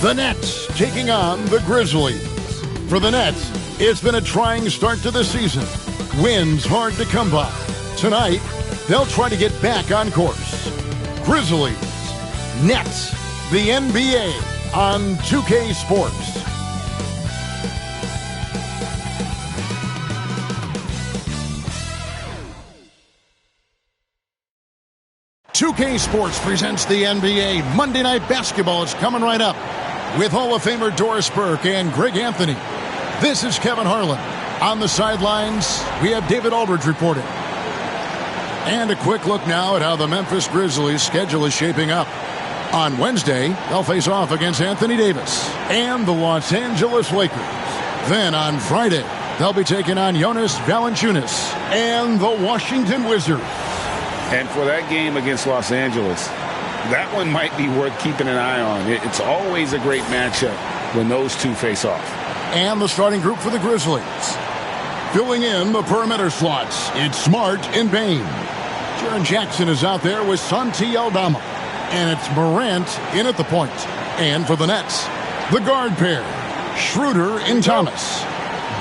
The Nets taking on the Grizzlies. For the Nets, it's been a trying start to the season. Wins hard to come by. Tonight, they'll try to get back on course. Grizzlies, Nets, the NBA on 2K Sports. "2K Sports presents the NBA. Monday Night Basketball is coming right up with Hall of Famer Doris Burke and Greg Anthony. This is Kevin Harlan. On the sidelines, we have David Aldridge reporting. And a quick look now at how the Memphis Grizzlies' schedule is shaping up. On Wednesday, they'll face off against Anthony Davis and the Los Angeles Lakers. Then on Friday, they'll be taking on Jonas Valanciunas and the Washington Wizards. And for that game against Los Angeles, that one might be worth keeping an eye on. It's always a great matchup when those two face off. And the starting group for the Grizzlies. Filling in the perimeter slots, it's Smart and Bane. Jaren Jackson is out there with Santi Aldama. And it's Morant in at the point. And for the Nets, the guard pair, Schroeder and Thomas.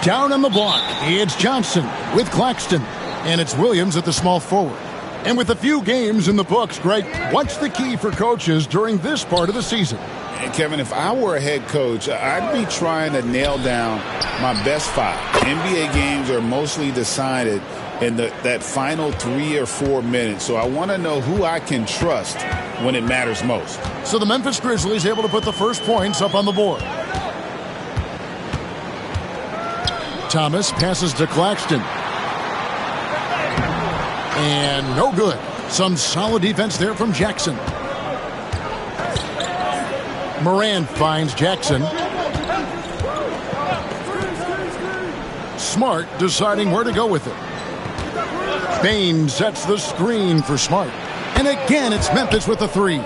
Down on the block, it's Johnson with Claxton. And it's Williams at the small forward. And with a few games in the books, Greg, what's the key for coaches during this part of the season? And Kevin, if I were a head coach, I'd be trying to nail down my best five. NBA games are mostly decided in that final 3 or 4 minutes. So I want to know who I can trust when it matters most. So the Memphis Grizzlies able to put the first points up on the board. Thomas passes to Claxton. And no good. Some solid defense there from Jackson. Morant finds Jackson. Smart deciding where to go with it. Bane sets the screen for Smart. And again, it's Memphis with the three.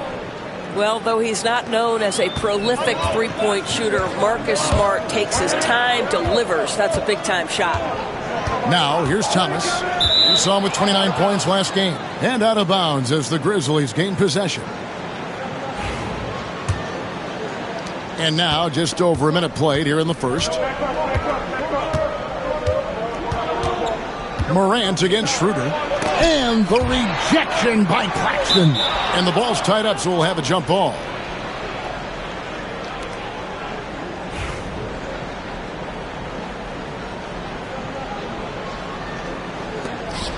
Well, though he's not known as a prolific three-point shooter, Marcus Smart takes his time, delivers. That's a big-time shot. Now, here's Thomas. We saw him with 29 points last game. And out of bounds as the Grizzlies gain possession. And now, just over a minute played here in the first. Morant against Schroeder. And the rejection by Claxton. And the ball's tied up, so we'll have a jump ball.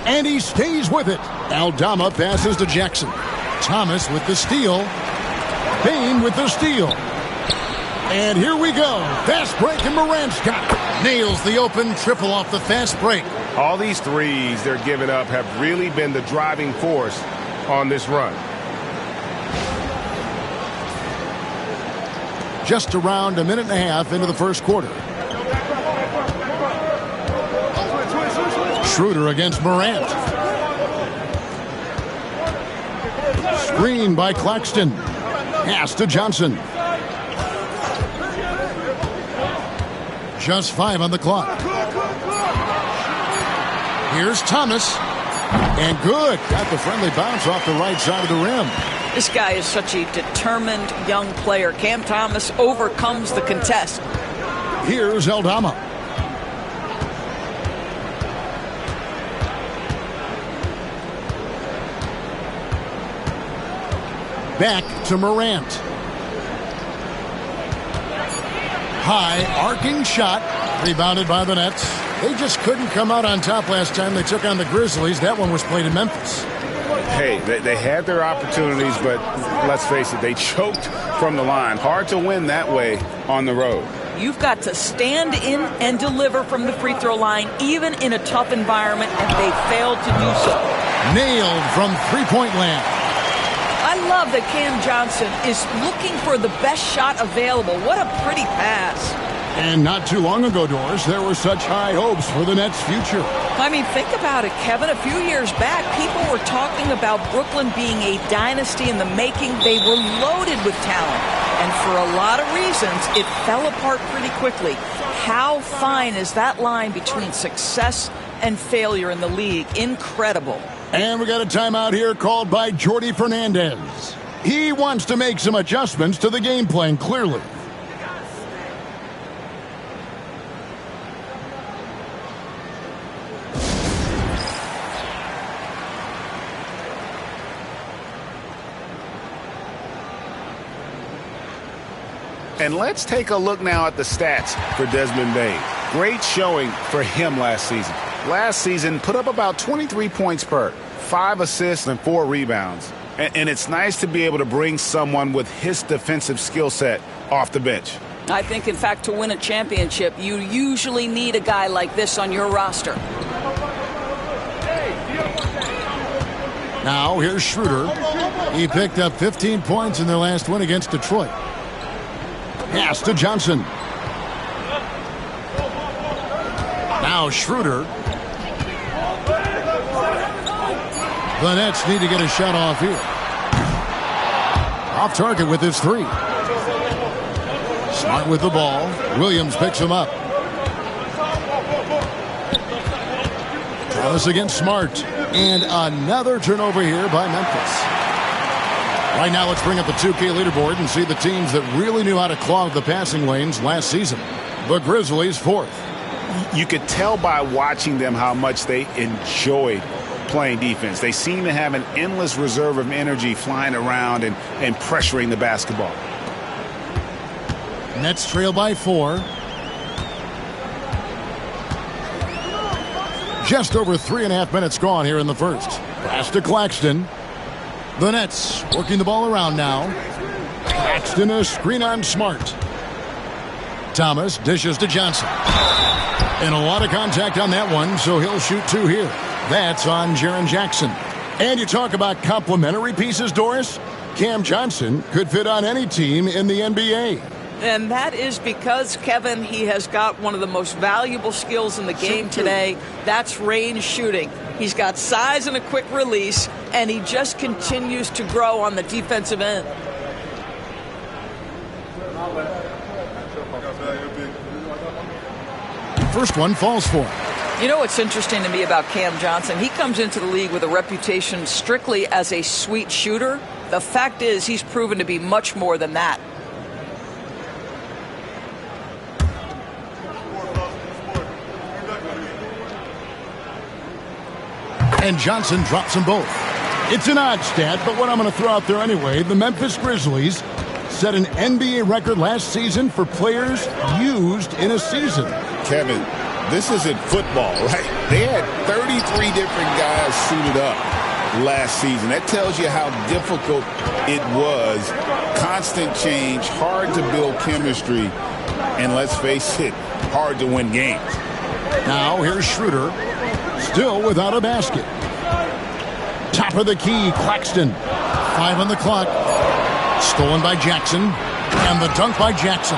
And he stays with it. Aldama passes to Jackson. Thomas with the steal. Bane with the steal. And here we go. Fast break, and Morant's got it. Nails the open triple off the fast break. All these threes they're giving up have really been the driving force on this run. Just around a minute and a half into the first quarter. Schroeder against Morant. Screen by Claxton. Pass to Johnson. Just 5 on the clock. Here's Thomas. And good. Got the friendly bounce off the right side of the rim. This guy is such a determined young player. Cam Thomas overcomes the contest. Here's Aldama. Back to Morant. High arcing shot. Rebounded by the Nets. They just couldn't come out on top last time they took on the Grizzlies. That one was played in Memphis. Hey, they had their opportunities, but let's face it, they choked from the line. Hard to win that way on the road. You've got to stand in and deliver from the free throw line, even in a tough environment, and they failed to do so. Nailed from three-point land. I love that Cam Johnson is looking for the best shot available. What a pretty pass. And not too long ago, Doris, there were such high hopes for the Nets' future. I mean, think about it, Kevin. A few years back, people were talking about Brooklyn being a dynasty in the making. They were loaded with talent. And for a lot of reasons, it fell apart pretty quickly. How fine is that line between success and failure in the league? Incredible. And we got a timeout here called by Jordi Fernandez. He wants to make some adjustments to the game plan, clearly. And let's take a look now at the stats for Desmond Bain. Great showing for him last season. Last season, put up about 23 points per, 5 assists and 4 rebounds. And it's nice to be able to bring someone with his defensive skill set off the bench. I think, in fact, to win a championship, you usually need a guy like this on your roster. Now, here's Schroeder. He picked up 15 points in their last win against Detroit. Pass to Johnson. Now Schroeder. The Nets need to get a shot off here. Off target with his 3. Smart with the ball. Williams picks him up. Thomas against Smart. And another turnover here by Memphis. Right now, let's bring up the 2K leaderboard and see the teams that really knew how to clog the passing lanes last season. The Grizzlies 4th. You could tell by watching them how much they enjoyed playing defense. They seem to have an endless reserve of energy flying around and pressuring the basketball. Nets trail by 4. Just over 3.5 minutes gone here in the first. Pass to Claxton. The Nets working the ball around now. Claxton, a screen on Smart. Thomas dishes to Johnson. And a lot of contact on that one, so he'll shoot 2 here. That's on Jaren Jackson. And you talk about complementary pieces, Doris. Cam Johnson could fit on any team in the NBA. And that is because, Kevin, he has got one of the most valuable skills in the game today. That's range shooting. He's got size and a quick release, and he just continues to grow on the defensive end. First one falls for him. You know what's interesting to me about Cam Johnson? He comes into the league with a reputation strictly as a sweet shooter. The fact is, he's proven to be much more than that. And Johnson drops them both. It's an odd stat, but what I'm going to throw out there anyway, the Memphis Grizzlies set an NBA record last season for players used in a season. Kevin, this isn't football, right? They had 33 different guys suited up last season. That tells you how difficult it was. Constant change, hard to build chemistry, and let's face it, hard to win games. Now here's Schroeder, still without a basket. Top of the key, Claxton. 5 on the clock. Stolen by Jackson. And the dunk by Jackson.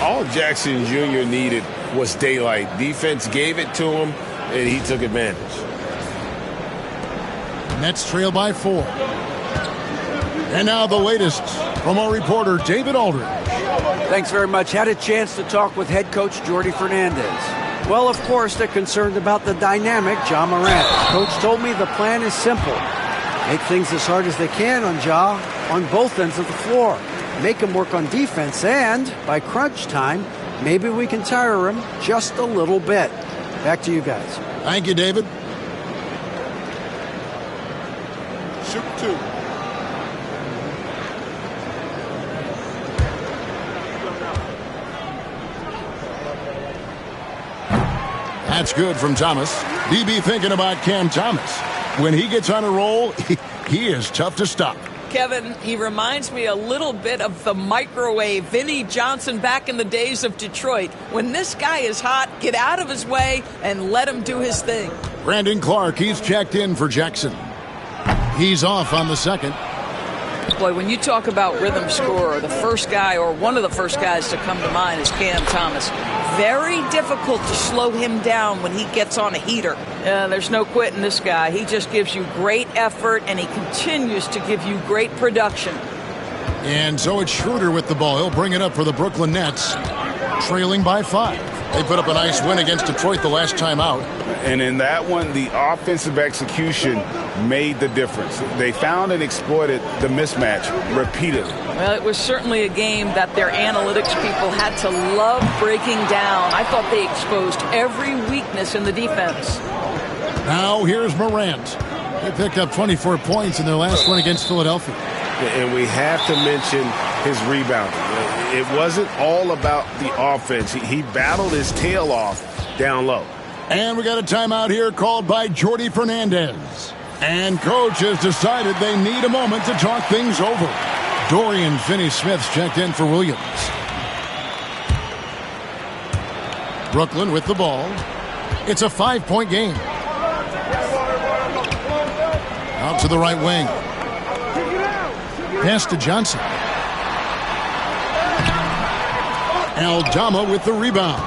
All Jackson Jr. needed was daylight. Defense gave it to him, and he took advantage. Nets trail by 4. And now the latest from our reporter, David Aldridge. Thanks very much. Had a chance to talk with head coach Jordy Fernandez. Well, of course, they're concerned about the dynamic Ja Morant. Coach told me the plan is simple. Make things as hard as they can on Ja on both ends of the floor. Make him work on defense, and by crunch time, maybe we can tire him just a little bit. Back to you guys. Thank you, David. Shoot 2. That's good from Thomas. DB thinking about Cam Thomas. When he gets on a roll, he is tough to stop. Kevin, he reminds me a little bit of the microwave Vinnie Johnson back in the days of Detroit. When this guy is hot, get out of his way and let him do his thing. Brandon Clark, he's checked in for Jackson. He's off on the second. Boy, when you talk about rhythm scorer, the first guy or one of the first guys to come to mind is Cam Thomas. Very difficult to slow him down when he gets on a heater. There's no quitting this guy. He just gives you great effort, and he continues to give you great production. And so it's Schroeder with the ball. He'll bring it up for the Brooklyn Nets, trailing by 5. They put up a nice win against Detroit the last time out. And in that one, the offensive execution made the difference. They found and exploited the mismatch repeatedly. Well, it was certainly a game that their analytics people had to love breaking down. I thought they exposed every weakness in the defense. Now here's Morant. They picked up 24 points in their last one against Philadelphia. And we have to mention his rebounding. It wasn't all about the offense. He battled his tail off down low. And we got a timeout here called by Jordy Fernandez. And coach has decided they need a moment to talk things over. Dorian Finney-Smith's checked in for Williams. Brooklyn with the ball. It's a 5-point game. Out to the right wing. Pass to Johnson. Aldama with the rebound.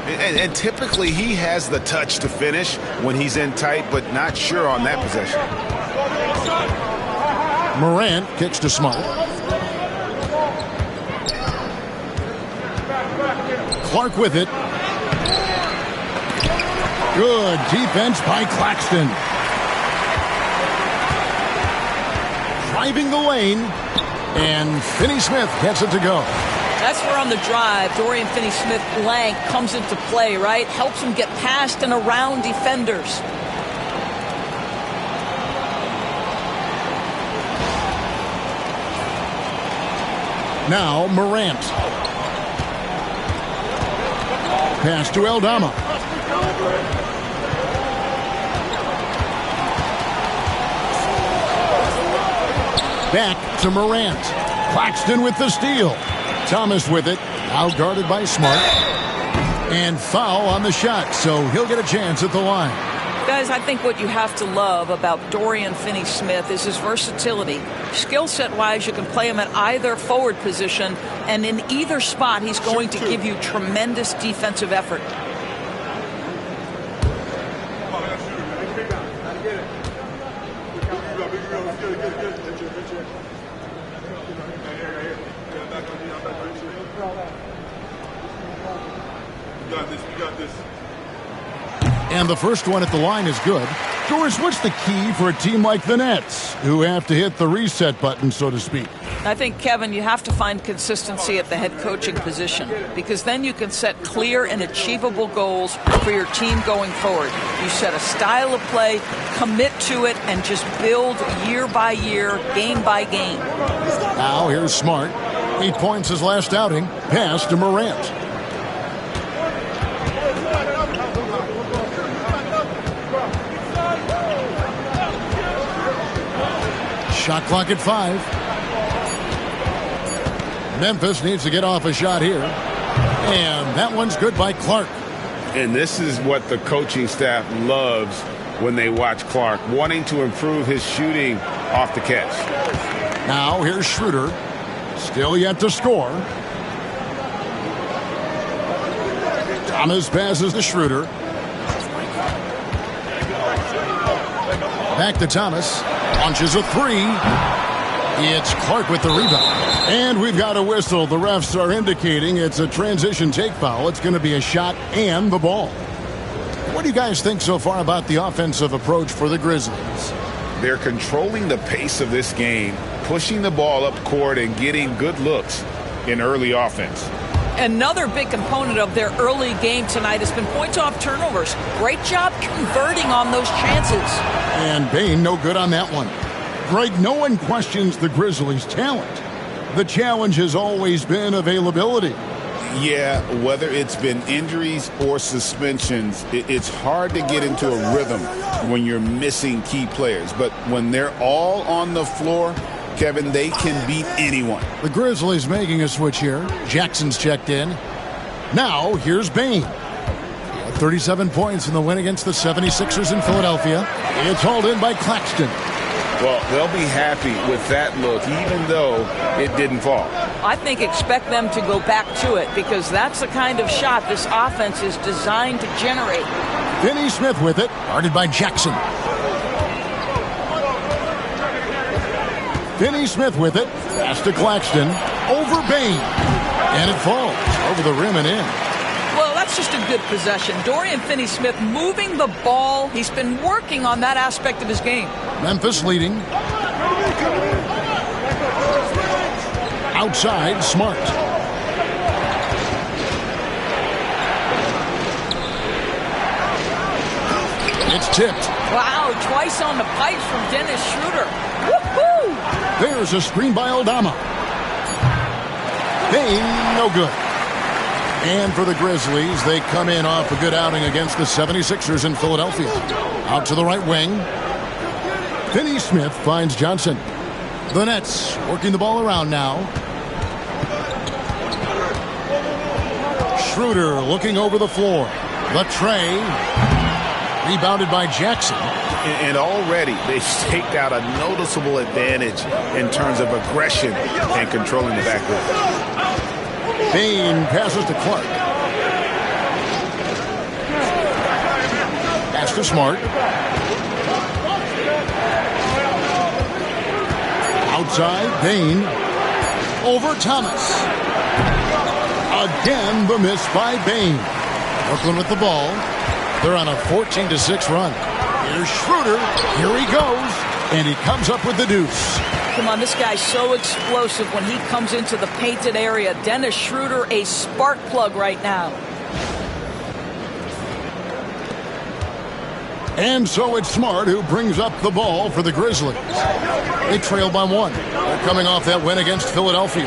And typically he has the touch to finish when he's in tight, but not sure on that possession. Morant kicks to Smart. Clark with it. Good defense by Claxton. Driving the lane. And Finney-Smith gets it to go. That's where on the drive, Dorian Finney-Smith's length comes into play, right? Helps him get past and around defenders. Now Morant. Pass to Aldama. Back to Morant. Claxton with the steal. Thomas with it, out guarded by Smart. And foul on the shot, so he'll get a chance at the line. Guys, I think what you have to love about Dorian Finney-Smith is his versatility. Skill set-wise, you can play him at either forward position, and in either spot, he's going to give you tremendous defensive effort. And the first one at the line is good. Doris, what's the key for a team like the Nets, who have to hit the reset button, so to speak? I think, Kevin, you have to find consistency at the head coaching position, because then you can set clear and achievable goals for your team going forward. You set a style of play, commit to it, and just build year by year, game by game. Now here's Smart. 8 points his last outing. Pass to Morant. Shot clock at 5. Memphis needs to get off a shot here. And that one's good by Clark. And this is what the coaching staff loves when they watch Clark, wanting to improve his shooting off the catch. Now here's Schroeder. Still yet to score. Thomas passes to Schroeder. Back to Thomas. Launches a 3. It's Clark with the rebound. And we've got a whistle. The refs are indicating it's a transition take foul. It's going to be a shot and the ball. What do you guys think so far about the offensive approach for the Grizzlies? They're controlling the pace of this game, pushing the ball up court and getting good looks in early offense. Another big component of their early game tonight has been points off turnovers. Great job converting on those chances. And Bane no good on that one. Greg, no one questions the Grizzlies' talent. The challenge has always been availability. Yeah, whether it's been injuries or suspensions, it's hard to get into a rhythm when you're missing key players. But when they're all on the floor, Kevin, they can beat anyone. The Grizzlies making a switch here. Jackson's checked in. Now, here's Bane. 37 points in the win against the 76ers in Philadelphia. It's hauled in by Claxton. Well, they'll be happy with that look, even though it didn't fall. I think expect them to go back to it, because that's the kind of shot this offense is designed to generate. Finney-Smith with it, guarded by Jackson. Finney-Smith with it, pass to Claxton, over Bane, and it falls over the rim and in. Well, that's just a good possession. Dorian Finney-Smith moving the ball. He's been working on that aspect of his game. Memphis leading. Outside, Smart. It's tipped. Wow, twice on the pipes from Dennis Schroeder. Woohoo! There's a screen by Aldama. Bain, no good. And for the Grizzlies, they come in off a good outing against the 76ers in Philadelphia. Out to the right wing. Finney Smith finds Johnson. The Nets working the ball around now. Schroeder looking over the floor. The tray. Rebounded by Jackson. And already they've staked out a noticeable advantage in terms of aggression and controlling the backcourt. Bain passes to Clark. Pass to Smart. Outside, Bain. Over Thomas. Again, the miss by Bain. Brooklyn with the ball. They're on a 14-6 run. Here's Schroeder. Here he goes. And he comes up with the deuce. Come on, this guy's so explosive when he comes into the painted area. Dennis Schroeder, a spark plug right now. And so it's Smart who brings up the ball for the Grizzlies. They trail by 1. They're coming off that win against Philadelphia.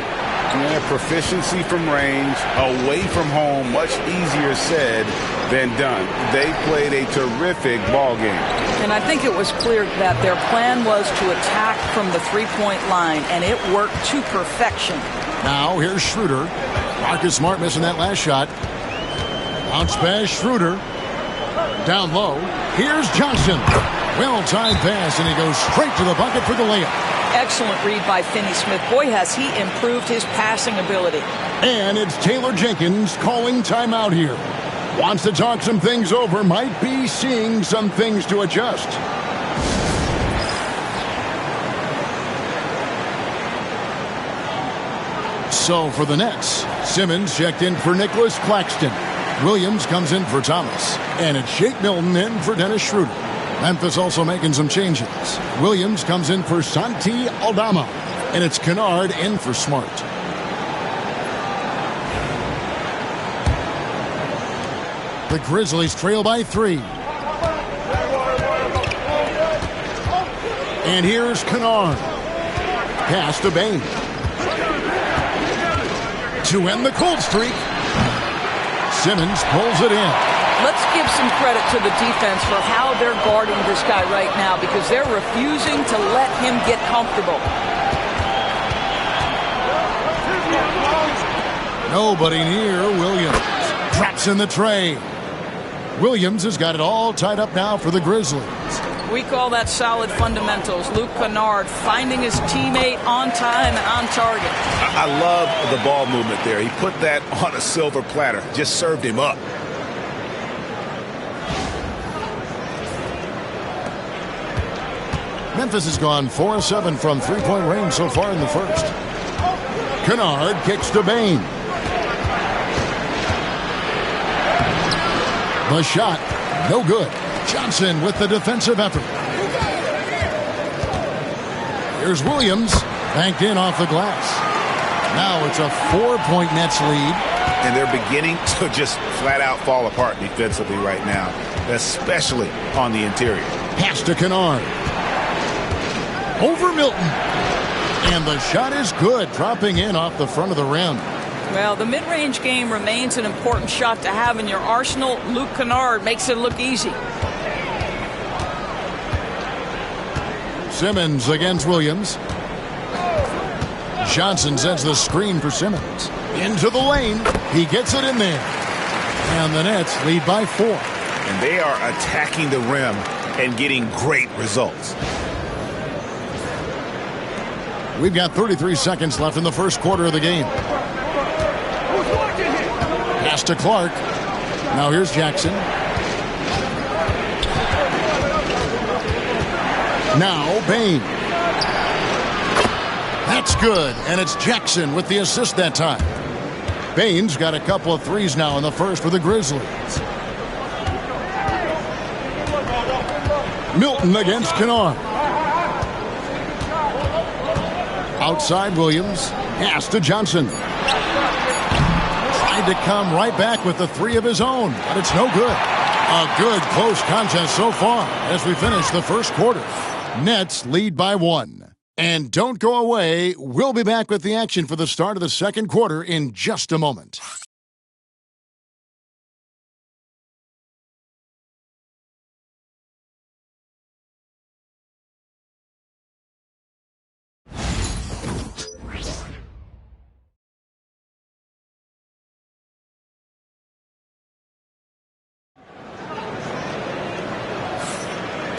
Yeah, proficiency from range, away from home, much easier said than done. They played a terrific ball game. And I think it was clear that their plan was to attack from the three-point line, and it worked to perfection. Now here's Schroeder. Marcus Smart missing that last shot. Bounce pass, Schroeder. Down low. Here's Johnson. Well-timed pass, and he goes straight to the bucket for the layup. Excellent read by Finney Smith. Boy, has he improved his passing ability. And it's Taylor Jenkins calling timeout here. Wants to talk some things over. Might be seeing some things to adjust. So for the Nets, Simmons checked in for Nicholas Claxton. Williams comes in for Thomas. And it's Shake Milton in for Dennis Schroeder. Memphis also making some changes. Williams comes in for Santi Aldama. And it's Kennard in for Smart. The Grizzlies trail by 3. And here's Kennard. Pass to Bain. To end the cold streak. Simmons pulls it in. Let's give some credit to the defense for how they're guarding this guy right now, because they're refusing to let him get comfortable. Nobody near Williams. Drops in the tray. Williams has got it all tied up now for the Grizzlies. We call that solid fundamentals. Luke Kennard finding his teammate on time and on target. I love the ball movement there. He put that on a silver platter. Just served him up. Memphis has gone 4-7 from three-point range so far in the first. Kennard kicks to Bain. The shot, no good. Johnson with the defensive effort. Here's Williams, banked in off the glass. Now it's a 4-point Nets lead. And they're beginning to just flat out fall apart defensively right now, especially on the interior. Pass to Kennard. Over Milton. And the shot is good, dropping in off the front of the rim. Well, the mid-range game remains an important shot to have in your arsenal. Luke Kennard makes it look easy. Simmons against Williams. Johnson sends the screen for Simmons. Into the lane. He gets it in there. And the Nets lead by 4. And they are attacking the rim and getting great results. We've got 33 seconds left in the first quarter of the game. Pass to Clark. Now here's Jackson. Now Bain. That's good. And it's Jackson with the assist that time. Bain's got a couple of threes now in the first for the Grizzlies. Milton against Kennard. Outside Williams. Pass to Johnson. Tried to come right back with the 3 of his own, but it's no good. A good close contest so far as we finish the first quarter. Nets lead by 1. And don't go away. We'll be back with the action for the start of the second quarter in just a moment.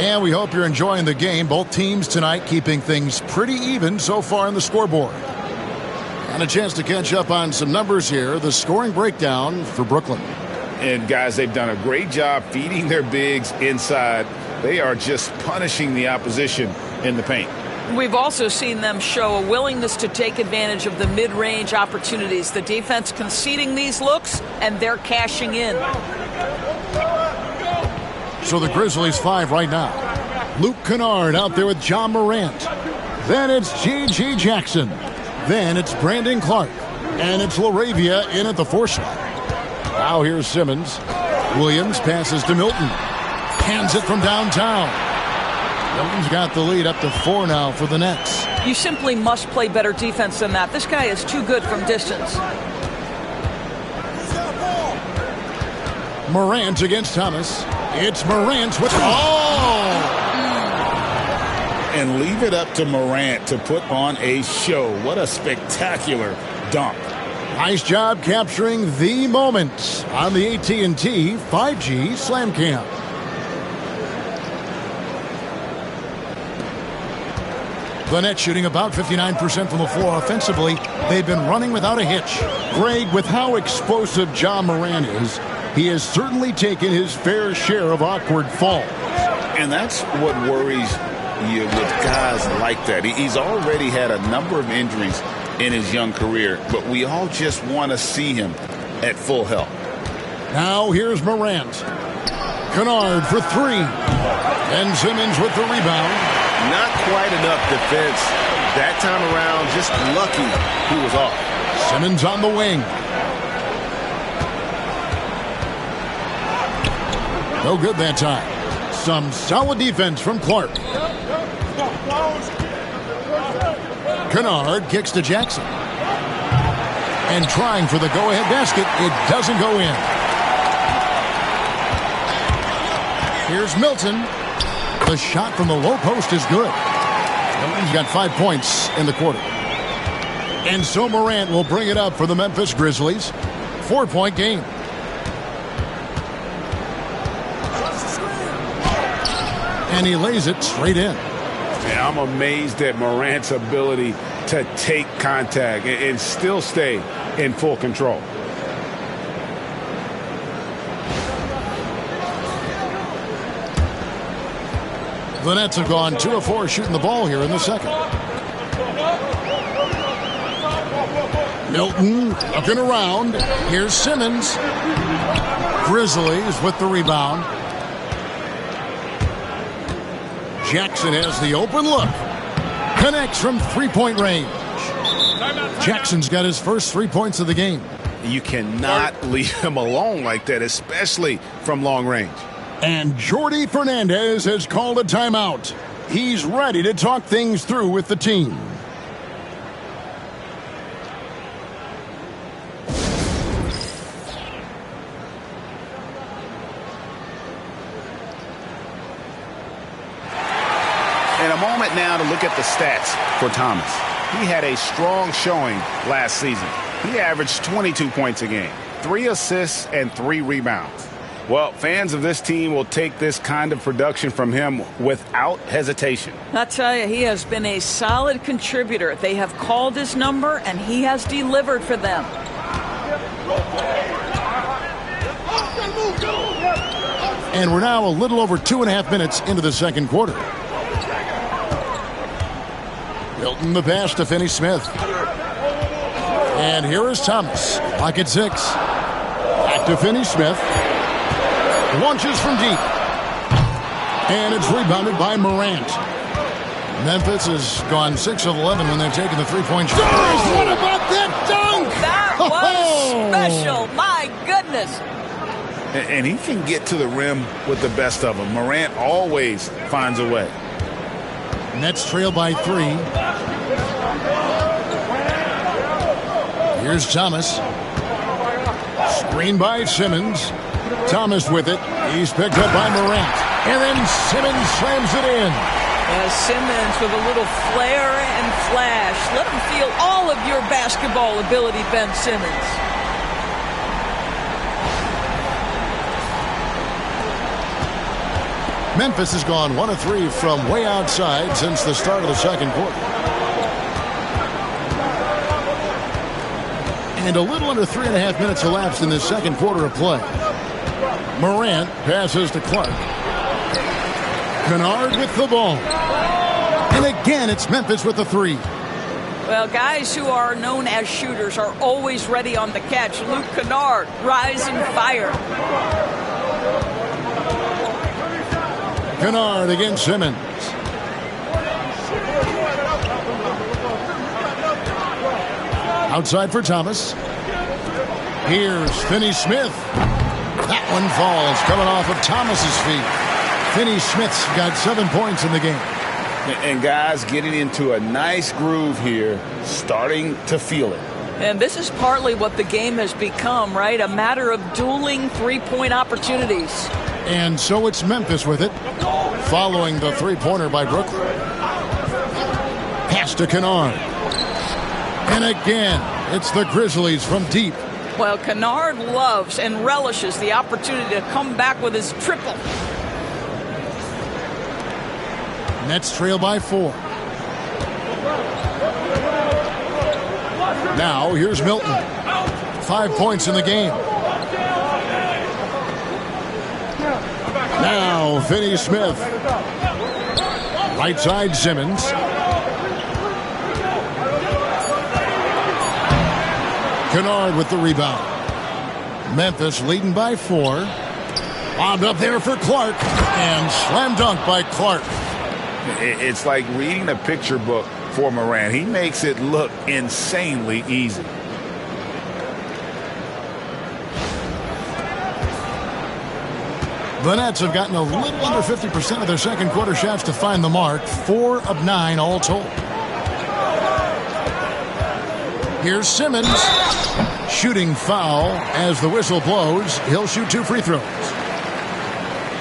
And we hope you're enjoying the game. Both teams tonight keeping things pretty even so far on the scoreboard. And a chance to catch up on some numbers here. The scoring breakdown for Brooklyn. And, guys, they've done a great job feeding their bigs inside. They are just punishing the opposition in the paint. We've also seen them show a willingness to take advantage of the mid-range opportunities. The defense conceding these looks, and they're cashing in. So the Grizzlies 5 right now. Luke Kennard out there with John Morant. Then it's G.G. Jackson. Then it's Brandon Clark. And it's LaRavia in at the 4 slot. Now here's Simmons. Williams passes to Milton. Hands it from downtown. Milton's got the lead up to 4 now for the Nets. You simply must play better defense than that. This guy is too good from distance. Morant against Thomas. It's Morant with And leave it up to Morant to put on a show. What a spectacular dunk. Nice job capturing the moment on the AT&T 5G Slam Cam. The Nets shooting about 59% from the floor offensively. They've been running without a hitch. Greg, with how explosive John Morant is, he has certainly taken his fair share of awkward falls. And that's what worries you with guys like that. He's already had a number of injuries in his young career, but we all just want to see him at full health. Now here's Morant. Kennard for 3. And Simmons with the rebound. Not quite enough defense that time around. Just lucky he was off. Simmons on the wing. No good that time. Some solid defense from Clark. Kennard kicks to Jackson. And trying for the go-ahead basket. It doesn't go in. Here's Milton. The shot from the low post is good. Milton's got 5 points in the quarter. And so Morant will bring it up for the Memphis Grizzlies. 4-point game. And he lays it straight in. Man, I'm amazed at Morant's ability to take contact and still stay in full control. The Nets have gone 2 of 4 shooting the ball here in the second. Milton looking around. Here's Simmons. Grizzlies with the rebound. Jackson has the open look. Connects from 3-point range. Jackson's got his first 3 points of the game. You cannot leave him alone like that, especially from long range. And Jordi Fernandez has called a timeout. He's ready to talk things through with the team. And a moment now to look at the stats for Thomas. He had a strong showing last season. He averaged 22 points a game, 3 assists, and 3 rebounds. Well, fans of this team will take this kind of production from him without hesitation. I tell you, he has been a solid contributor. They have called his number, and he has delivered for them. And we're now a little over 2.5 minutes into the second quarter. Milton the pass to Finney-Smith. And here is Thomas. Pocket 6. Back to Finney-Smith. Launches from deep. And it's rebounded by Morant. Memphis has gone 6 of 11 when they've taken the 3-point shot. What about that dunk? That was special. My goodness. And he can get to the rim with the best of them. Morant always finds a way. Nets trail by 3. Here's Thomas. Screen by Simmons. Thomas with it. He's picked up by Morant. And then Simmons slams it in. Simmons with a little flair and flash. Let him feel all of your basketball ability, Ben Simmons. Memphis has gone 1 of 3 from way outside since the start of the second quarter. And a little under 3.5 minutes elapsed in this second quarter of play. Morant passes to Clark. Kennard with the ball. And again, it's Memphis with the three. Well, guys who are known as shooters are always ready on the catch. Luke Kennard, rising fire. Kennard against Simmons. Outside for Thomas. Here's Finney-Smith. That one falls, coming off of Thomas's feet. Finney-Smith's got 7 points in the game. And guys getting into a nice groove here, starting to feel it. And this is partly what the game has become, right? A matter of dueling three-point opportunities. And so it's Memphis with it, following the three-pointer by Brooklyn. Pass to Kennard. And again, it's the Grizzlies from deep. Well, Kennard loves and relishes the opportunity to come back with his triple. Nets trail by 4. Now, here's Milton. 5 points in the game. Now, Finney-Smith. Right side, Simmons. Kennard with the rebound. Memphis leading by 4. Bombed up there for Clark. And slam dunk by Clark. It's like reading a picture book for Morant. He makes it look insanely easy. The Nets have gotten a little under 50% of their second quarter shots to find the mark. 4 of 9 all told. Here's Simmons. Shooting foul as the whistle blows. He'll shoot 2 free throws.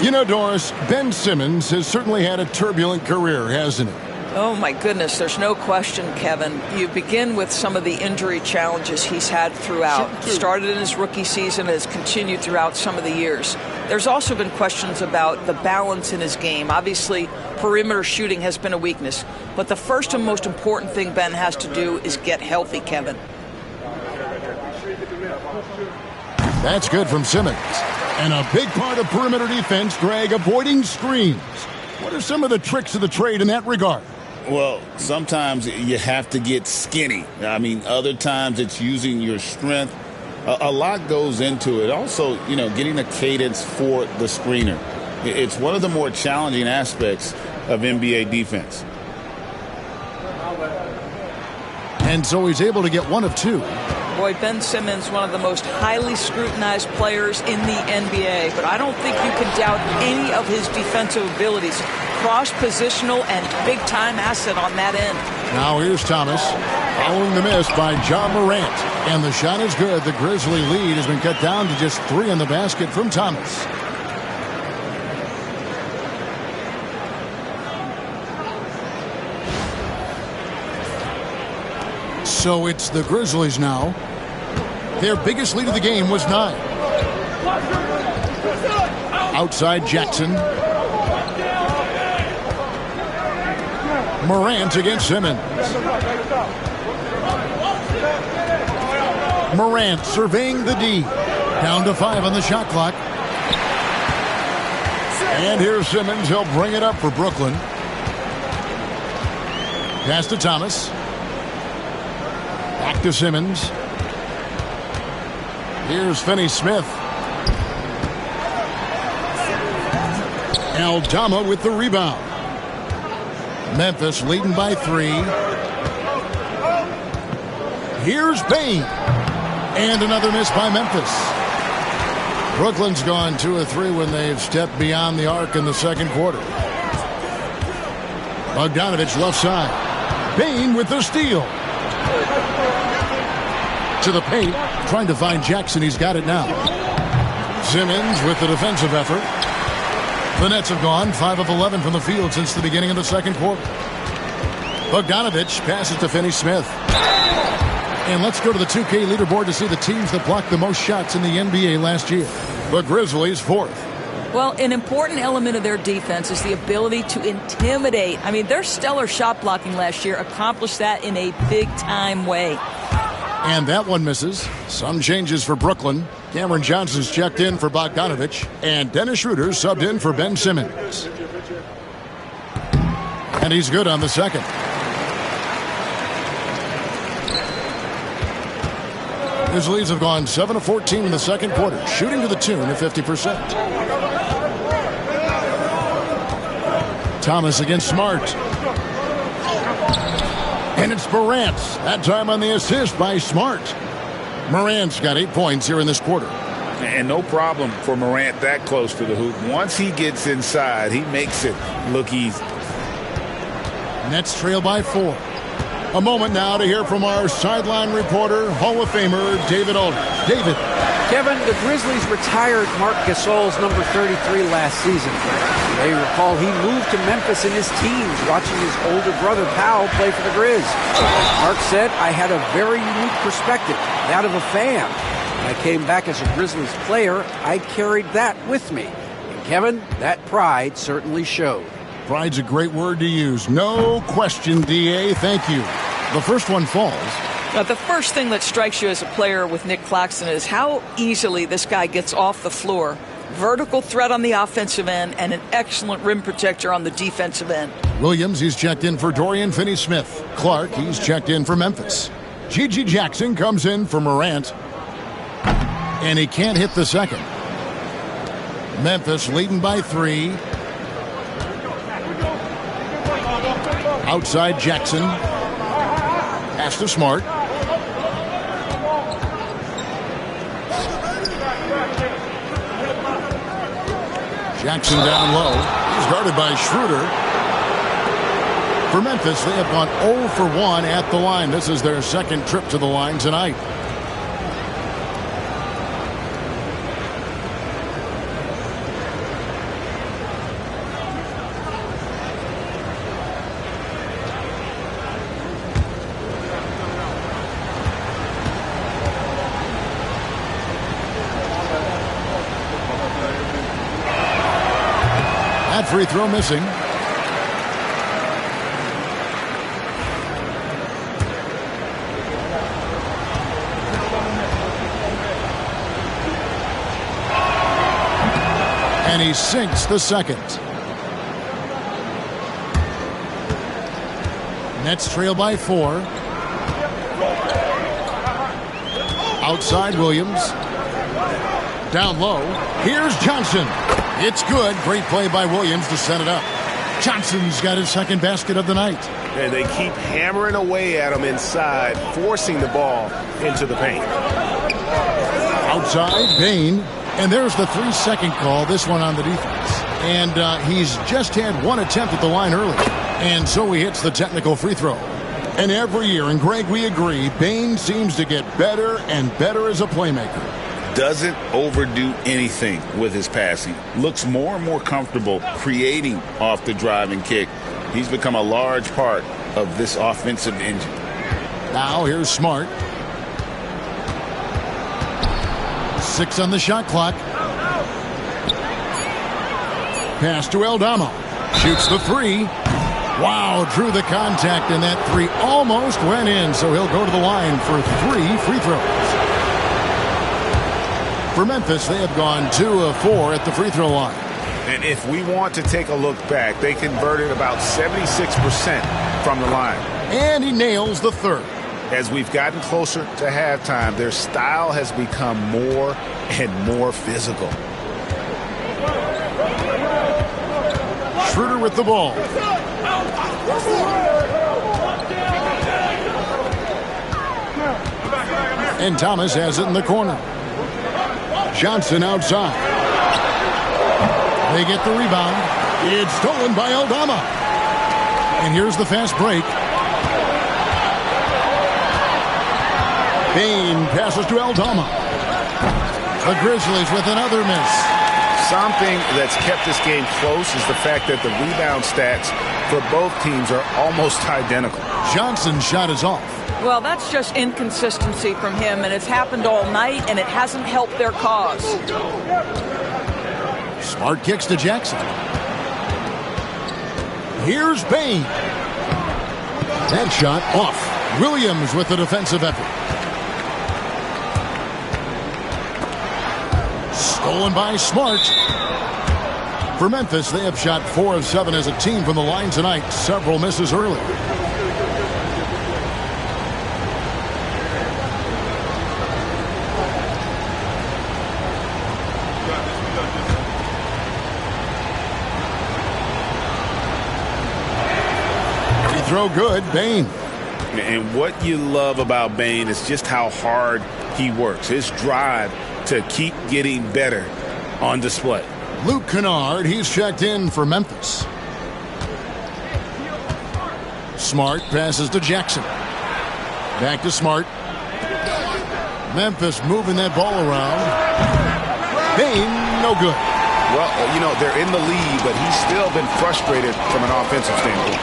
You know, Doris, Ben Simmons has certainly had a turbulent career, hasn't he? Oh, my goodness. There's no question, Kevin. You begin with some of the injury challenges he's had throughout. Started in his rookie season and has continued throughout some of the years. There's also been questions about the balance in his game. Obviously, perimeter shooting has been a weakness. But the first and most important thing Ben has to do is get healthy, Kevin. That's good from Simmons. And a big part of perimeter defense, Greg, avoiding screens. What are some of the tricks of the trade in that regard? Well, sometimes you have to get skinny. I mean, other times it's using your strength. A lot goes into it. Also, you know, getting a cadence for the screener. It's one of the more challenging aspects of NBA defense. And so he's able to get 1 of 2. Boy, Ben Simmons, one of the most highly scrutinized players in the NBA, but I don't think you can doubt any of his defensive abilities. Cross-positional and big-time asset on that end. Now here's Thomas, following the miss by John Morant. And the shot is good. The Grizzly lead has been cut down to just 3 in the basket from Thomas. So it's the Grizzlies now. Their biggest lead of the game was 9. Outside Jackson. Morant against Simmons. Morant surveying the D. Down to 5 on the shot clock. And here's Simmons. He'll bring it up for Brooklyn. Pass to Thomas. Back to Simmons. Here's Finney-Smith. Aldama with the rebound. Memphis leading by 3. Here's Payne. And another miss by Memphis. Brooklyn's gone 2 of 3 when they've stepped beyond the arc in the second quarter. Bogdanovich left side. Bain with the steal. To the paint, trying to find Jackson. He's got it now. Simmons with the defensive effort. The Nets have gone 5 of 11 from the field since the beginning of the second quarter. Bogdanovich passes to Finney-Smith. And let's go to the 2K leaderboard to see the teams that blocked the most shots in the NBA last year. The Grizzlies, 4th. Well, an important element of their defense is the ability to intimidate. I mean, their stellar shot blocking last year accomplished that in a big-time way. And that one misses. Some changes for Brooklyn. Cameron Johnson's checked in for Bogdanovich. And Dennis Schroeder subbed in for Ben Simmons. And he's good on the second. Grizzlies have gone 7 of 14 in the second quarter, shooting to the tune of 50%. Thomas against Smart. And it's Morant. That time on the assist by Smart. Morant's got 8 points here in this quarter. And no problem for Morant that close to the hoop. Once he gets inside, he makes it look easy. Nets trail by 4. A moment now to hear from our sideline reporter, Hall of Famer David Aldridge. David. Kevin, the Grizzlies retired Marc Gasol's number 33 last season. You may recall he moved to Memphis in his teens, watching his older brother Powell play for the Grizz. Mark said, "I had a very unique perspective, that of a fan. When I came back as a Grizzlies player, I carried that with me." And Kevin, that pride certainly showed. Pride's a great word to use. No question, D.A. Thank you. The first one falls. Now, the first thing that strikes you as a player with Nick Claxton is how easily this guy gets off the floor. Vertical threat on the offensive end and an excellent rim protector on the defensive end. Williams, he's checked in for Dorian Finney-Smith. Clark, he's checked in for Memphis. G.G. Jackson comes in for Morant. And he can't hit the second. Memphis leading by 3. Outside Jackson. Pass to Smart. Jackson down low. He's guarded by Schroeder. For Memphis, they have gone 0 for 1 at the line. This is their second trip to the line tonight. Free throw missing. And he sinks the second. Nets trail by 4. Outside Williams. Down low. Here's Johnson. It's good. Great play by Williams to set it up. Johnson's got his second basket of the night. And they keep hammering away at him inside, forcing the ball into the paint. Outside, Bain. And there's the 3-second call, this one on the defense. And he's just had 1 attempt at the line early. And so he hits the technical free throw. And every year, and Greg, we agree, Bain seems to get better and better as a playmaker. Doesn't overdo anything with his passing. Looks more and more comfortable creating off the driving kick. He's become a large part of this offensive engine. Now here's Smart. 6 on the shot clock. Pass to Aldama. Shoots the 3. Wow, drew the contact, and that 3 almost went in, so he'll go to the line for 3 free throws. For Memphis, they have gone 2 of 4 at the free throw line. And if we want to take a look back, they converted about 76% from the line. And he nails the 3rd. As we've gotten closer to halftime, their style has become more and more physical. Schroeder with the ball. And Thomas has it in the corner. Johnson outside. They get the rebound. It's stolen by Aldama. And here's the fast break. Bain passes to Aldama. The Grizzlies with another miss. Something that's kept this game close is the fact that the rebound stats for both teams are almost identical. Johnson's shot is off. Well, that's just inconsistency from him, and it's happened all night, and it hasn't helped their cause. Smart kicks to Jackson. Here's Bain. That shot off. Williams with the defensive effort. Stolen by Smart. For Memphis, they have shot 4 of 7 as a team from the line tonight. Several misses early. Throw good, Bain. And what you love about Bain is just how hard he works. His drive to keep getting better on display. Luke Kennard, he's checked in for Memphis. Smart passes to Jackson. Back to Smart. Memphis moving that ball around. Bain, no good. Well, you know, they're in the lead, but he's still been frustrated from an offensive standpoint.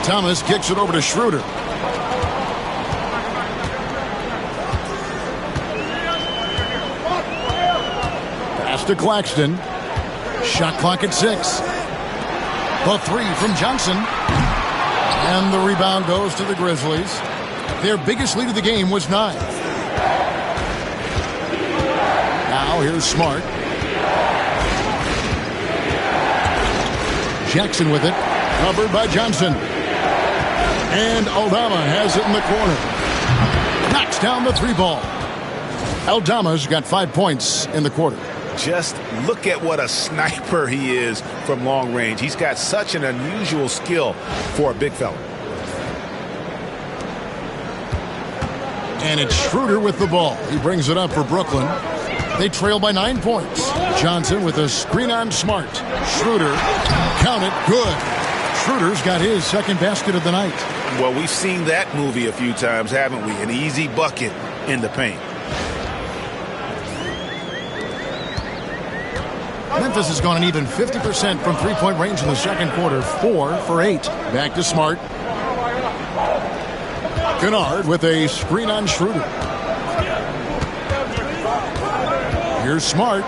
Thomas kicks it over to Schroeder. Pass to Claxton. Shot clock at 6. The 3 from Johnson. And the rebound goes to the Grizzlies. Their biggest lead of the game was 9. Now here's Smart. Jackson with it. Covered by Johnson. And Aldama has it in the corner. Knocks down the 3 ball. Aldama's got 5 points in the quarter. Just look at what a sniper he is from long range. He's got such an unusual skill for a big fella. And it's Schroeder with the ball. He brings it up for Brooklyn. They trail by 9 points. Johnson with a screen on Smart. Schroeder, count it, good. Schroeder's got his second basket of the night. Well, we've seen that movie a few times, haven't we? An easy bucket in the paint. Memphis has gone an even 50% from three-point range in the second quarter. 4 for 8. Back to Smart. Kennard with a screen on Schroeder. Here's Smart.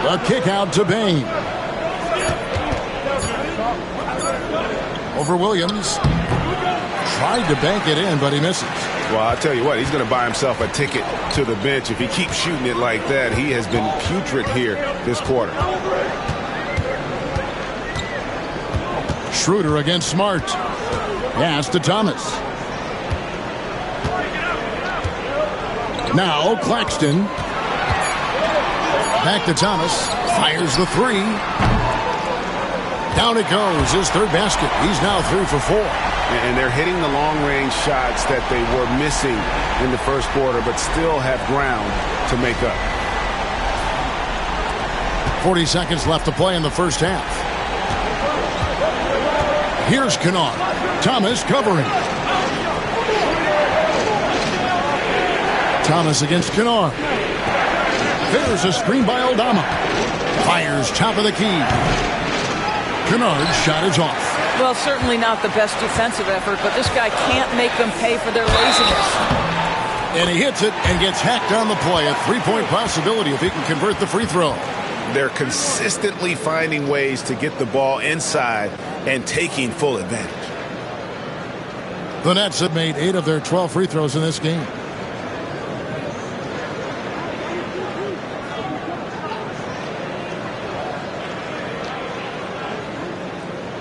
A kick out to Bain. Over Williams. Tried to bank it in, but he misses. Well, I'll tell you what, he's going to buy himself a ticket to the bench. If he keeps shooting it like that, he has been putrid here this quarter. Schroeder against Smart. Pass to Thomas. Now Claxton. Back to Thomas. Fires the 3. Down it goes. His third basket. He's now 3 for 4. And they're hitting the long-range shots that they were missing in the first quarter, but still have ground to make up. 40 seconds left to play in the first half. Here's Kennard. Thomas covering. Thomas against Kennard. There's a screen by Aldama. Fires top of the key. Kennard's shot is off. Well, certainly not the best defensive effort, but this guy can't make them pay for their laziness. And he hits it and gets hacked on the play. A 3-point possibility if he can convert the free throw. They're consistently finding ways to get the ball inside and taking full advantage. The Nets have made 8 of their 12 free throws in this game.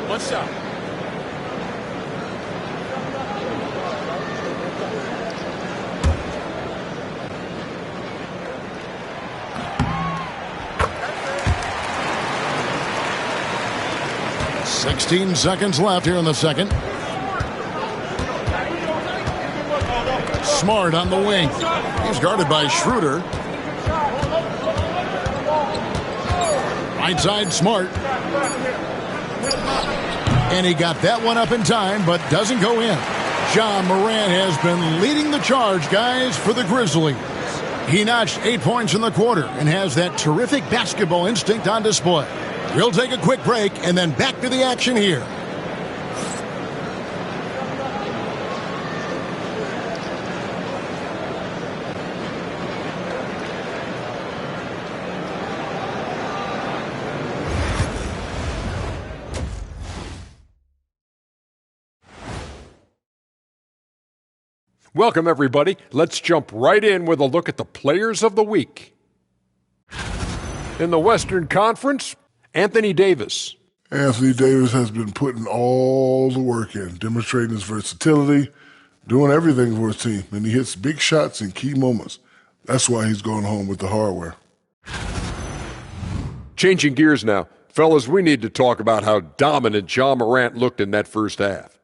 What's up? Sixteen seconds left here in the second. Smart on the wing. He's guarded by Schroeder. Right side, Smart. And he got that one up in time, but doesn't go in. Ja Morant has been leading the charge, guys, for the Grizzlies. He notched 8 points in the quarter and has that terrific basketball instinct on display. We'll take a quick break and then back to the action here. Welcome, everybody. Let's jump right in with a look at the players of the week. In the Western Conference, Anthony Davis. Anthony Davis has been putting all the work in, demonstrating his versatility, doing everything for his team, and he hits big shots in key moments. That's why he's going home with the hardware. Changing gears now. Fellas, we need to talk about how dominant Ja Morant looked in that first half.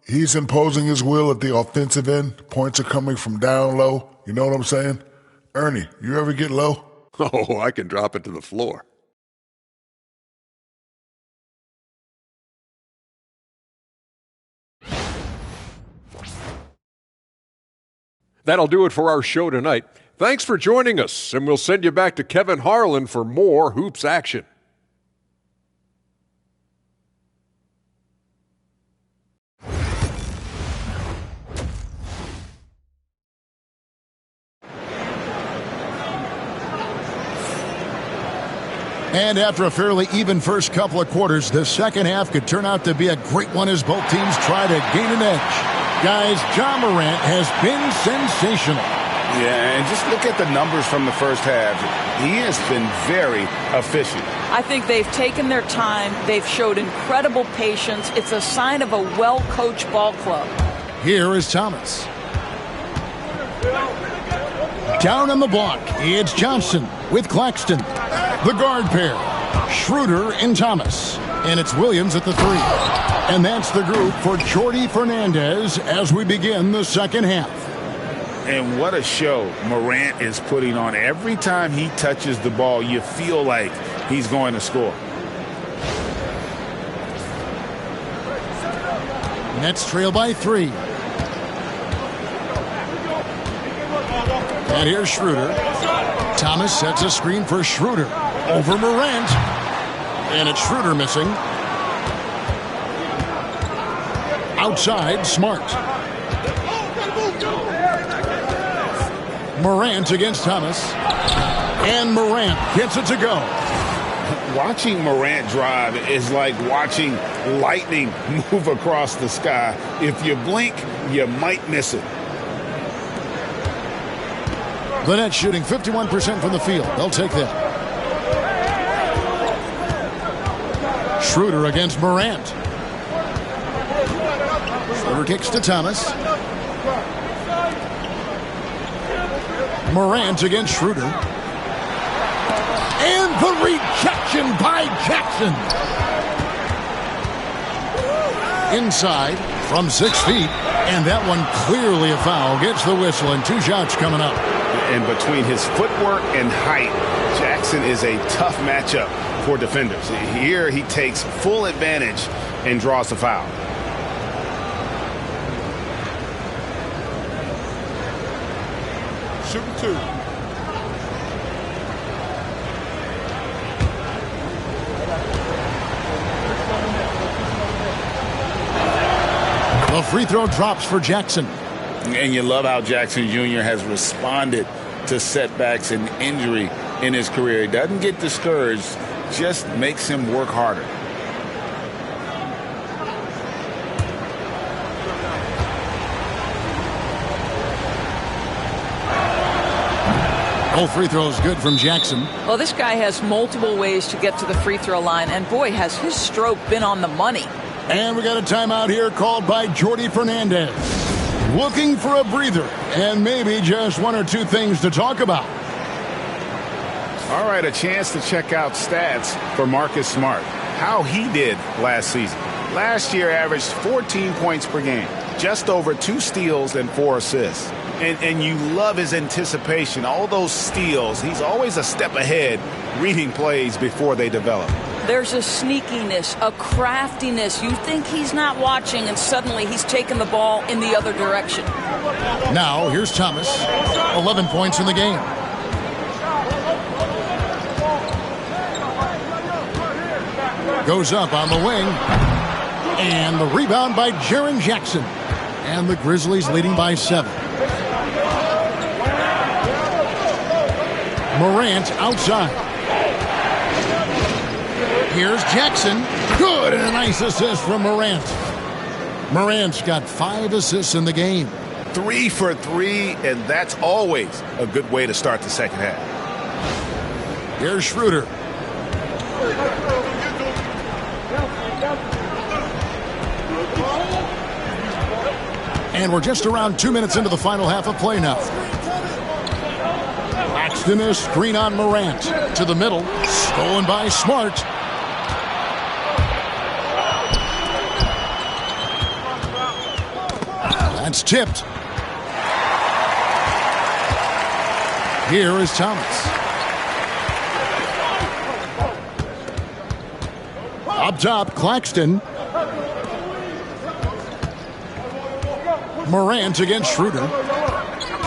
He's imposing his will at the offensive end. Points are coming from down low. You know what I'm saying? Ernie, you ever get low? Oh, I can drop it to the floor. That'll do it for our show tonight. Thanks for joining us, and we'll send you back to Kevin Harlan for more hoops action. And after a fairly even first couple of quarters, the second half could turn out to be a great one as both teams try to gain an edge. Guys, Ja Morant has been sensational. Yeah, and just look at the numbers from the first half. He has been very efficient. I think they've taken their time. They've showed incredible patience. It's a sign of a well-coached ball club. Here is Thomas. Down on the block, it's Johnson with Claxton. The guard pair, Schroeder and Thomas. And it's Williams at the three. And that's the group for Jordi Fernandez as we begin the second half. And what a show Morant is putting on. Every time he touches the ball, you feel like he's going to score. Nets trail by 3. And here's Schroeder. Thomas sets a screen for Schroeder. Over Morant. And it's Schroeder missing. Outside, Smart. Morant against Thomas. And Morant gets it to go. Watching Morant drive is like watching lightning move across the sky. If you blink, you might miss it. The Nets shooting 51% from the field. They'll take that. Schroeder against Morant. Schroeder kicks to Thomas. Morant against Schroeder. And the rejection by Jackson. Inside from 6 feet. And that one clearly a foul. Gets the whistle and 2 shots coming up. And between his footwork and height, Jackson is a tough matchup for defenders. Here he takes full advantage and draws the foul. Shooting 2. The free throw drops for Jackson. And you love how Jackson Jr. has responded to setbacks and injury in his career. He doesn't get discouraged, just makes him work harder. Both free throws good from Jackson. Well, this guy has multiple ways to get to the free throw line, and boy, has his stroke been on the money. And we got a timeout here called by Jordi Fernandez. Looking for a breather and maybe just 1 or 2 things to talk about. All right, a chance to check out stats for Marcus Smart. How he did last season. Last year averaged 14 points per game, just over 2 steals and 4 assists. And you love his anticipation. All those steals, he's always a step ahead, reading plays before they develop. There's a sneakiness, a craftiness. You think he's not watching, and suddenly he's taking the ball in the other direction. Now, here's Thomas. 11 points in the game. Goes up on the wing. And the rebound by Jaren Jackson. And the Grizzlies leading by 7. Morant outside. Here's Jackson. Good, and a nice assist from Morant. Morant's got 5 assists in the game. 3 for 3, and that's always a good way to start the second half. Here's Schroeder. And we're just around 2 minutes into the final half of play now. Claxton a screen on Morant. To the middle. Stolen by Smart. That's tipped. Here is Thomas. Up top, Claxton. Morant against Schroeder.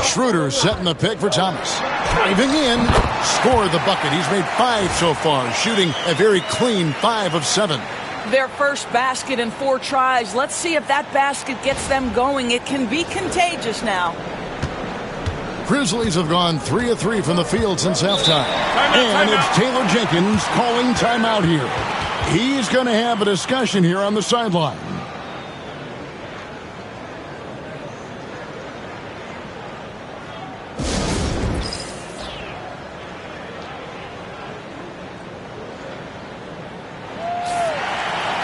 Schroeder setting the pick for Thomas. Driving in. Scored the bucket. He's made 5 so far. Shooting a very clean 5 of 7. Their first basket in 4 tries. Let's see if that basket gets them going. It can be contagious now. Grizzlies have gone 3 of 3 from the field since halftime. And it's Taylor Jenkins calling timeout here. He's going to have a discussion here on the sideline.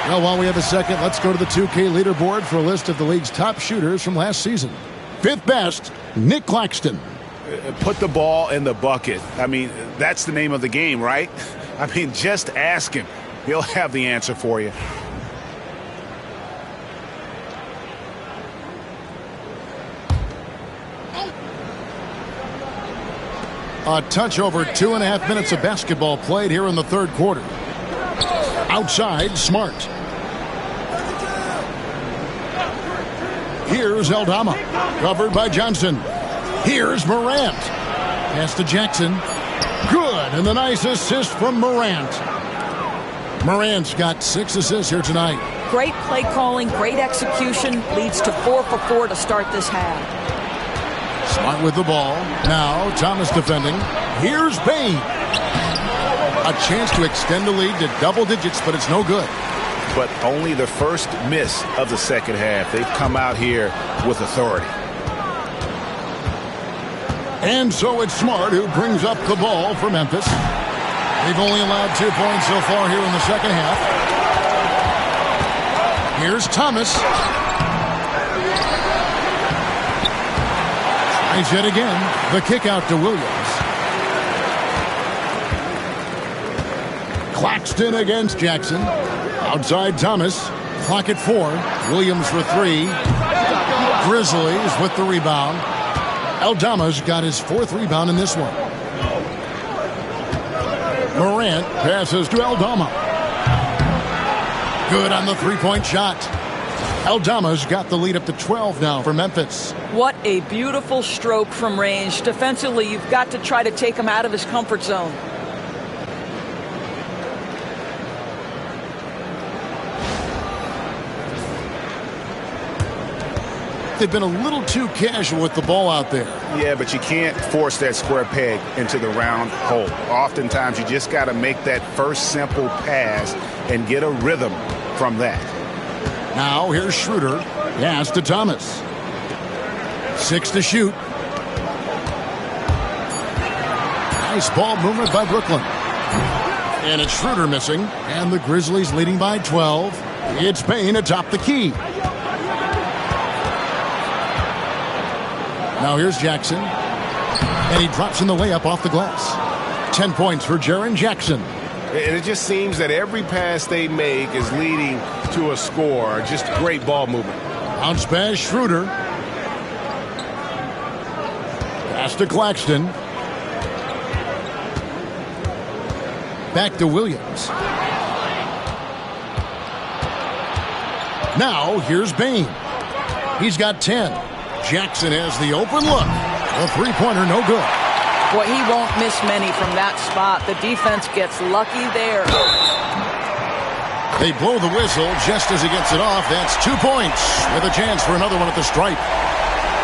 Well, while we have a second, let's go to the 2K leaderboard for a list of the league's top shooters from last season. 5th best, Nick Claxton. Put the ball in the bucket. I mean, that's the name of the game, right? I mean, just ask him. He'll have the answer for you. A touch over 2.5 minutes of basketball played here in the third quarter. Outside, Smart. Here's Aldama. Covered by Johnson. Here's Morant. Pass to Jackson. Good, and the nice assist from Morant. Morant's got 6 assists here tonight. Great play calling, great execution. Leads to 4 for 4 to start this half. Smart with the ball. Now Thomas defending. Here's Bain. A chance to extend the lead to double digits, but it's no good. But only the first miss of the second half. They've come out here with authority. And so it's Smart who brings up the ball for Memphis. They've only allowed 2 points so far here in the second half. Here's Thomas. Tries yet again. The kick out to Williams. Claxton against Jackson. Outside Thomas. Clock at 4. Williams for 3. Grizzlies with the rebound. Aldama's got his 4th rebound in this one. Morant passes to Aldama. Good on the 3-point shot. Aldama's got the lead up to 12 now for Memphis. What a beautiful stroke from range. Defensively, you've got to try to take him out of his comfort zone. They've been a little too casual with the ball out there. Yeah, but you can't force that square peg into the round hole. Oftentimes, you just got to make that first simple pass and get a rhythm from that. Now, here's Schroeder. Pass to Thomas. 6 to shoot. Nice ball movement by Brooklyn. And it's Schroeder missing. And the Grizzlies leading by 12. It's Payne atop the key. Now here's Jackson. And he drops in the layup off the glass. 10 points for Jaren Jackson. And it just seems that every pass they make is leading to a score. Just great ball movement. Bounce pass, Schroeder. Pass to Claxton. Back to Williams. Now, here's Bain. He's got 10. Jackson has the open look. A three-pointer, no good. Boy, he won't miss many from that spot. The defense gets lucky there. They blow the whistle just as he gets it off. That's 2 points with a chance for another one at the stripe.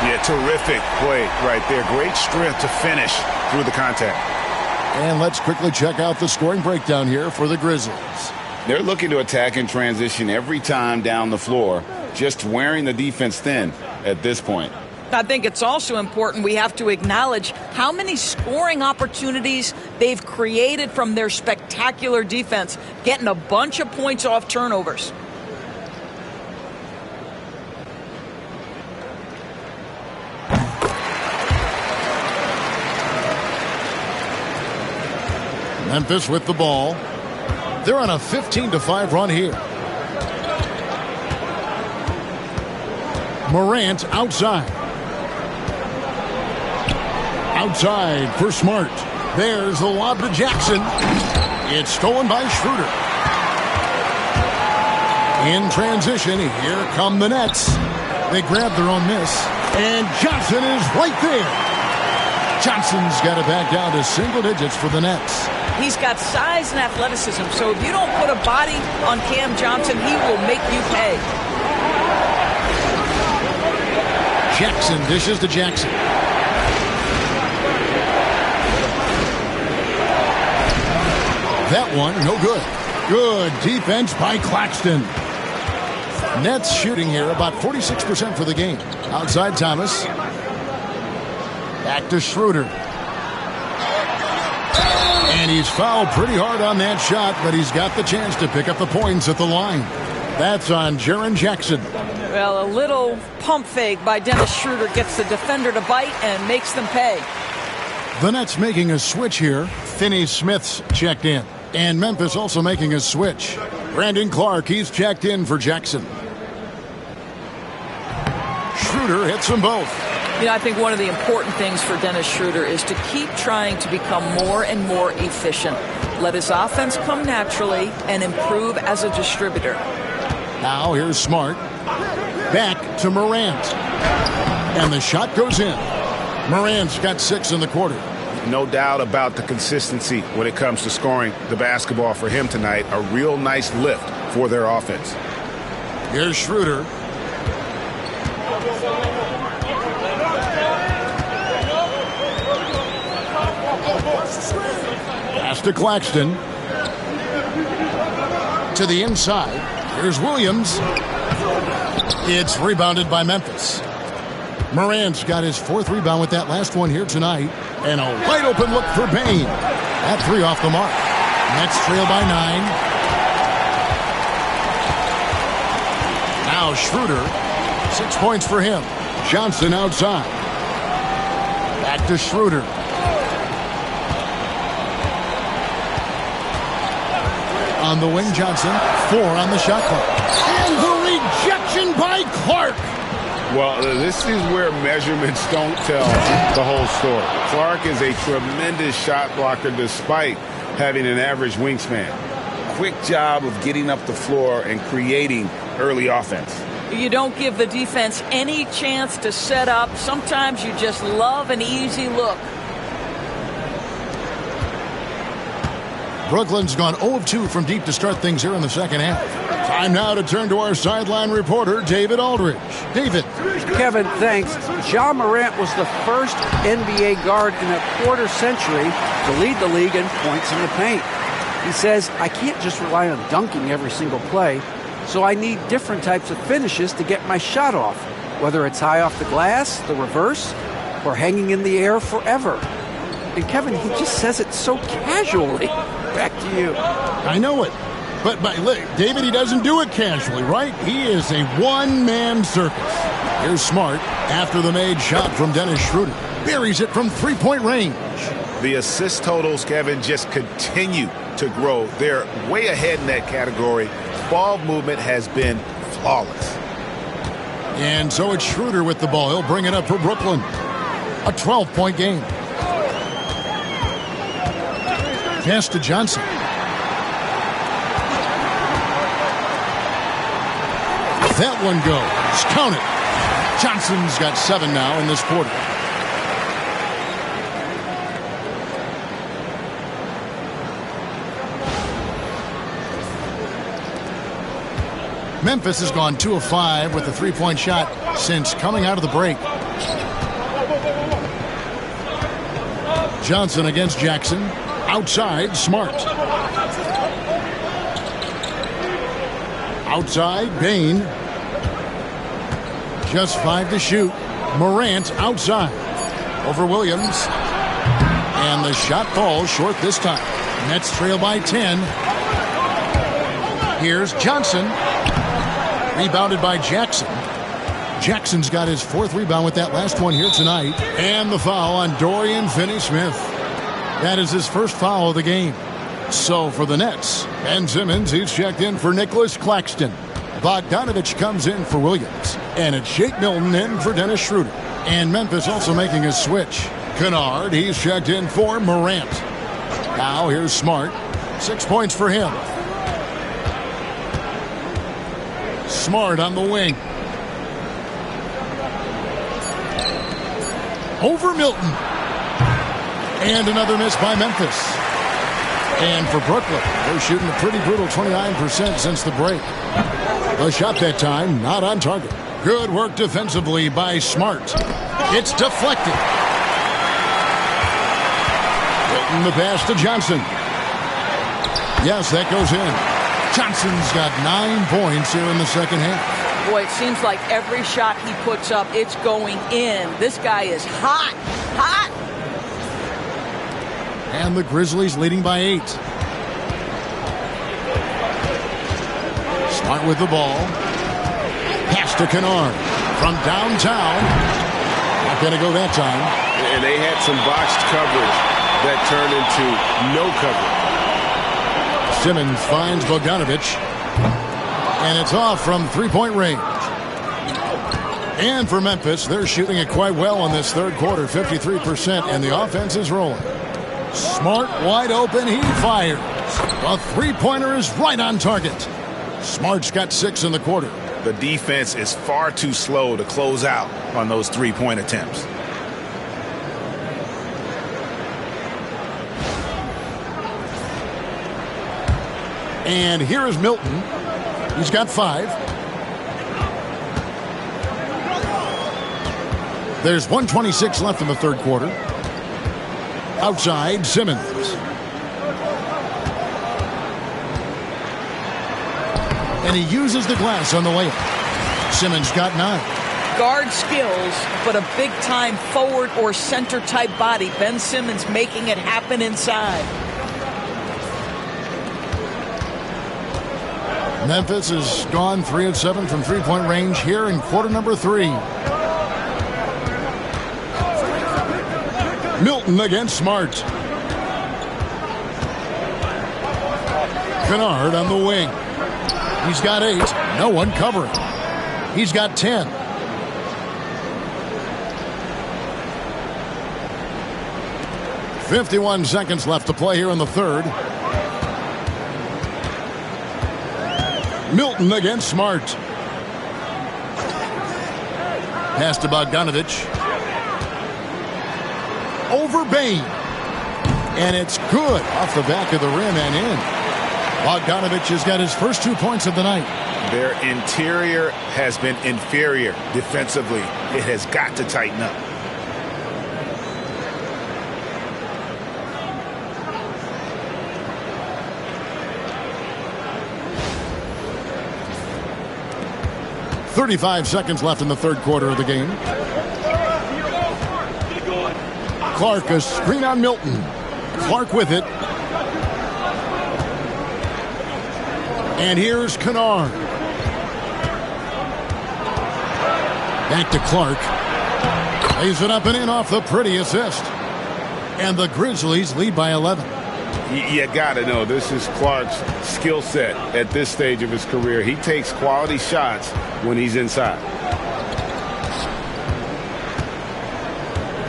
Yeah, terrific play right there. Great strength to finish through the contact. And let's quickly check out the scoring breakdown here for the Grizzlies. They're looking to attack in transition every time down the floor, just wearing the defense thin at this point. I think it's also important we have to acknowledge how many scoring opportunities they've created from their spectacular defense, getting a bunch of points off turnovers. Memphis with the ball. They're on a 15-5 run here. Morant outside. Outside for Smart. There's the lob to Jackson. It's stolen by Schroeder. In transition, here come the Nets. They grab their own miss. And Johnson is right there. Johnson's got it back down to single digits for the Nets. He's got size and athleticism, so if you don't put a body on Cam Johnson, he will make you pay. Jackson dishes to Jackson. That one, no good. Good defense by Claxton. Nets shooting here about 46% for the game. Outside Thomas. Back to Schroeder. And he's fouled pretty hard on that shot, but he's got the chance to pick up the points at the line. That's on Jaren Jackson. Well, a little pump fake by Dennis Schroeder gets the defender to bite and makes them pay. The Nets making a switch here. Finney-Smith's checked in. And Memphis also making a switch. Brandon Clark, he's checked in for Jackson. Schroeder hits them both. You know, I think one of the important things for Dennis Schroeder is to keep trying to become more and more efficient. Let his offense come naturally and improve as a distributor. Now here's Smart. Back to Morant. And the shot goes in. Morant's got 6 in the quarter. No doubt about the consistency when it comes to scoring the basketball for him tonight. A real nice lift for their offense. Here's Schroeder. Pass to Claxton. To the inside. Here's Williams. It's rebounded by Memphis. Morant's got his 4th rebound with that last one here tonight. And a wide open look for Bain. That 3 off the mark. Nets trail by 9. Now Schroeder. 6 points for him. Johnson outside. Back to Schroeder. On the wing, Johnson. 4 on the shot clock. And the rejection by Clark. Well, this is where measurements don't tell the whole story. Clark is a tremendous shot blocker despite having an average wingspan. Quick job of getting up the floor and creating early offense. You don't give the defense any chance to set up. Sometimes you just love an easy look. Brooklyn's gone 0 of 2 from deep to start things here in the second half. Time now to turn to our sideline reporter, David Aldridge. David. Kevin, thanks. Ja Morant was the first NBA guard in a quarter century to lead the league in points in the paint. He says, I can't just rely on dunking every single play, so I need different types of finishes to get my shot off, whether it's high off the glass, the reverse, or hanging in the air forever. And Kevin, he just says it so casually. Back to you. I know it. But look, David, he doesn't do it casually, right? He is a one-man circus. Here's Smart after the made shot from Dennis Schroeder. Buries it from three-point range. The assist totals, Kevin, just continue to grow. They're way ahead in that category. Ball movement has been flawless. And so it's Schroeder with the ball. He'll bring it up for Brooklyn. A 12-point game. Pass to Johnson. That one goes. Count it. Johnson's got 7 now in this quarter. Memphis has gone 2 of 5 with a three-point shot since coming out of the break. Johnson against Jackson. Outside, Smart. Outside, Bain. Just 5 to shoot. Morant outside. Over Williams. And the shot falls short this time. Nets trail by 10. Here's Johnson. Rebounded by Jackson. Jackson's got his 4th rebound with that last one here tonight. And the foul on Dorian Finney-Smith. That is his first foul of the game. So for the Nets, Ben Simmons, he's checked in for Nicholas Claxton. Bogdanovich comes in for Williams. And it's Shake Milton in for Dennis Schroeder. And Memphis also making a switch. Kennard, he's checked in for Morant. Now here's Smart. 6 points for him. Smart on the wing. Over Milton. And another miss by Memphis. And for Brooklyn, they're shooting a pretty brutal 29% since the break. The shot that time, not on target. Good work defensively by Smart. It's deflected. Milton the pass to Johnson. Yes, that goes in. Johnson's got 9 points here in the second half. Boy, it seems like every shot he puts up, it's going in. This guy is hot. Hot. And the Grizzlies leading by 8. Smart with the ball. Pass to Kennard from downtown. Not going to go that time. And they had some boxed coverage that turned into no coverage. Simmons finds Bogdanovich. And it's off from three-point range. And for Memphis, they're shooting it quite well in this third quarter, 53%, and the offense is rolling. Smart wide open, he fires. The three-pointer is right on target. Smart's got 6 in the quarter. The defense is far too slow to close out on those three-point attempts. And here is Milton. He's got 5. There's 1:26 left in the third quarter. Outside, Simmons. And he uses the glass on the layup. Simmons got 9. Guard skills, but a big-time forward or center-type body. Ben Simmons making it happen inside. Memphis has gone 3 of 7 from three-point range here in quarter number 3. Milton against Smart. Kennard on the wing. He's got 8. No one covering. He's got 10. .51 seconds left to play here in the third. Milton against Smart. Pass to Bogdanovich. Over Bain. And it's good off the back of the rim and in. Bogdanovich has got his first 2 points of the night. Their interior has been inferior defensively. It has got to tighten up. .35 seconds left in the third quarter of the game. Clark, a screen on Milton. Clark with it. And here's Kennard. Back to Clark. Lays it up and in off the pretty assist. And the Grizzlies lead by 11. You got to know, this is Clark's skill set at this stage of his career. He takes quality shots when he's inside.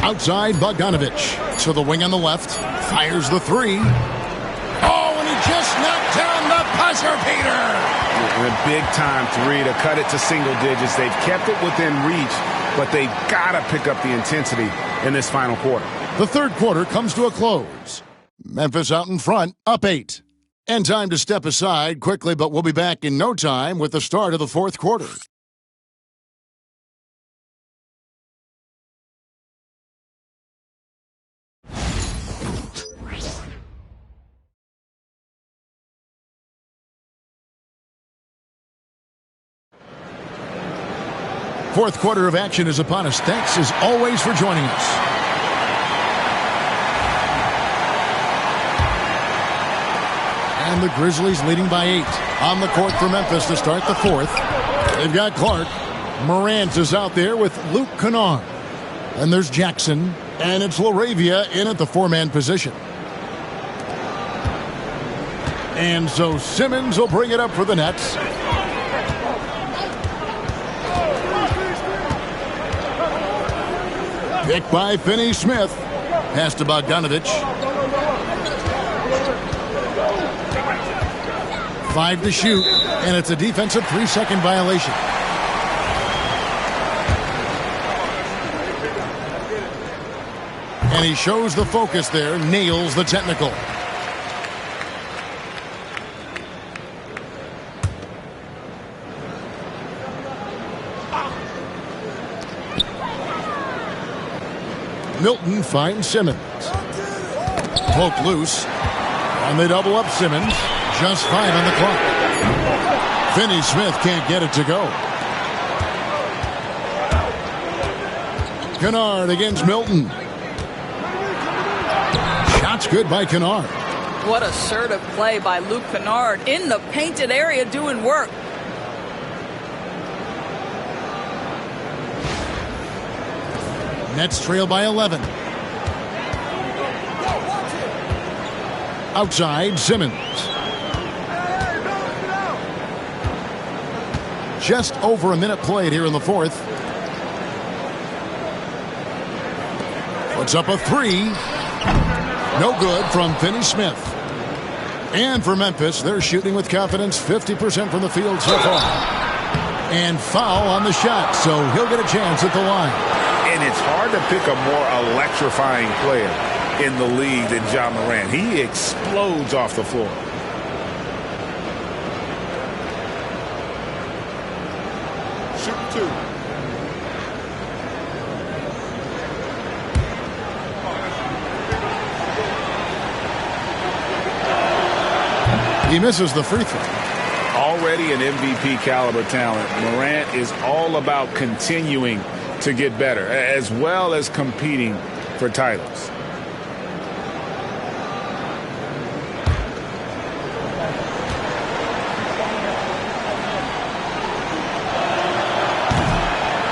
Outside, Bogdanovich. To the wing on the left. Fires the 3. Oh, and he just knocked down the buzzer beater. A big-time three to cut it to single digits. They've kept it within reach, but they've got to pick up the intensity in this final quarter. The third quarter comes to a close. Memphis out in front, up 8. And time to step aside quickly, but we'll be back in no time with the start of the fourth quarter. Fourth quarter of action is upon us. Thanks as always for joining us. And the Grizzlies leading by 8 on the court for Memphis to start the fourth. They've got Clark. Morant is out there with Luke Kennard. And there's Jackson. And it's LaRavia in at the 4-man position. And so Simmons will bring it up for the Nets. Picked by Finney-Smith. Pass to Bogdanovich. 5 to shoot, and it's a defensive 3-second violation. And he shows the focus there, nails the technical. Milton finds Simmons. Poke loose. And they double up Simmons. Just 5 on the clock. Finney-Smith can't get it to go. Kennard against Milton. Shot's good by Kennard. What assertive play by Luke Kennard in the painted area doing work. Nets trail by 11. Outside, Simmons. Just over a minute played here in the fourth. Puts up a 3. No good from Finney-Smith. And for Memphis, they're shooting with confidence, 50% from the field so far. And foul on the shot, so he'll get a chance at the line. And it's hard to pick a more electrifying player in the league than Ja Morant. He explodes off the floor. Shoot 2. He misses the free throw. Already an MVP caliber talent, Morant is all about continuing to get better, as well as competing for titles.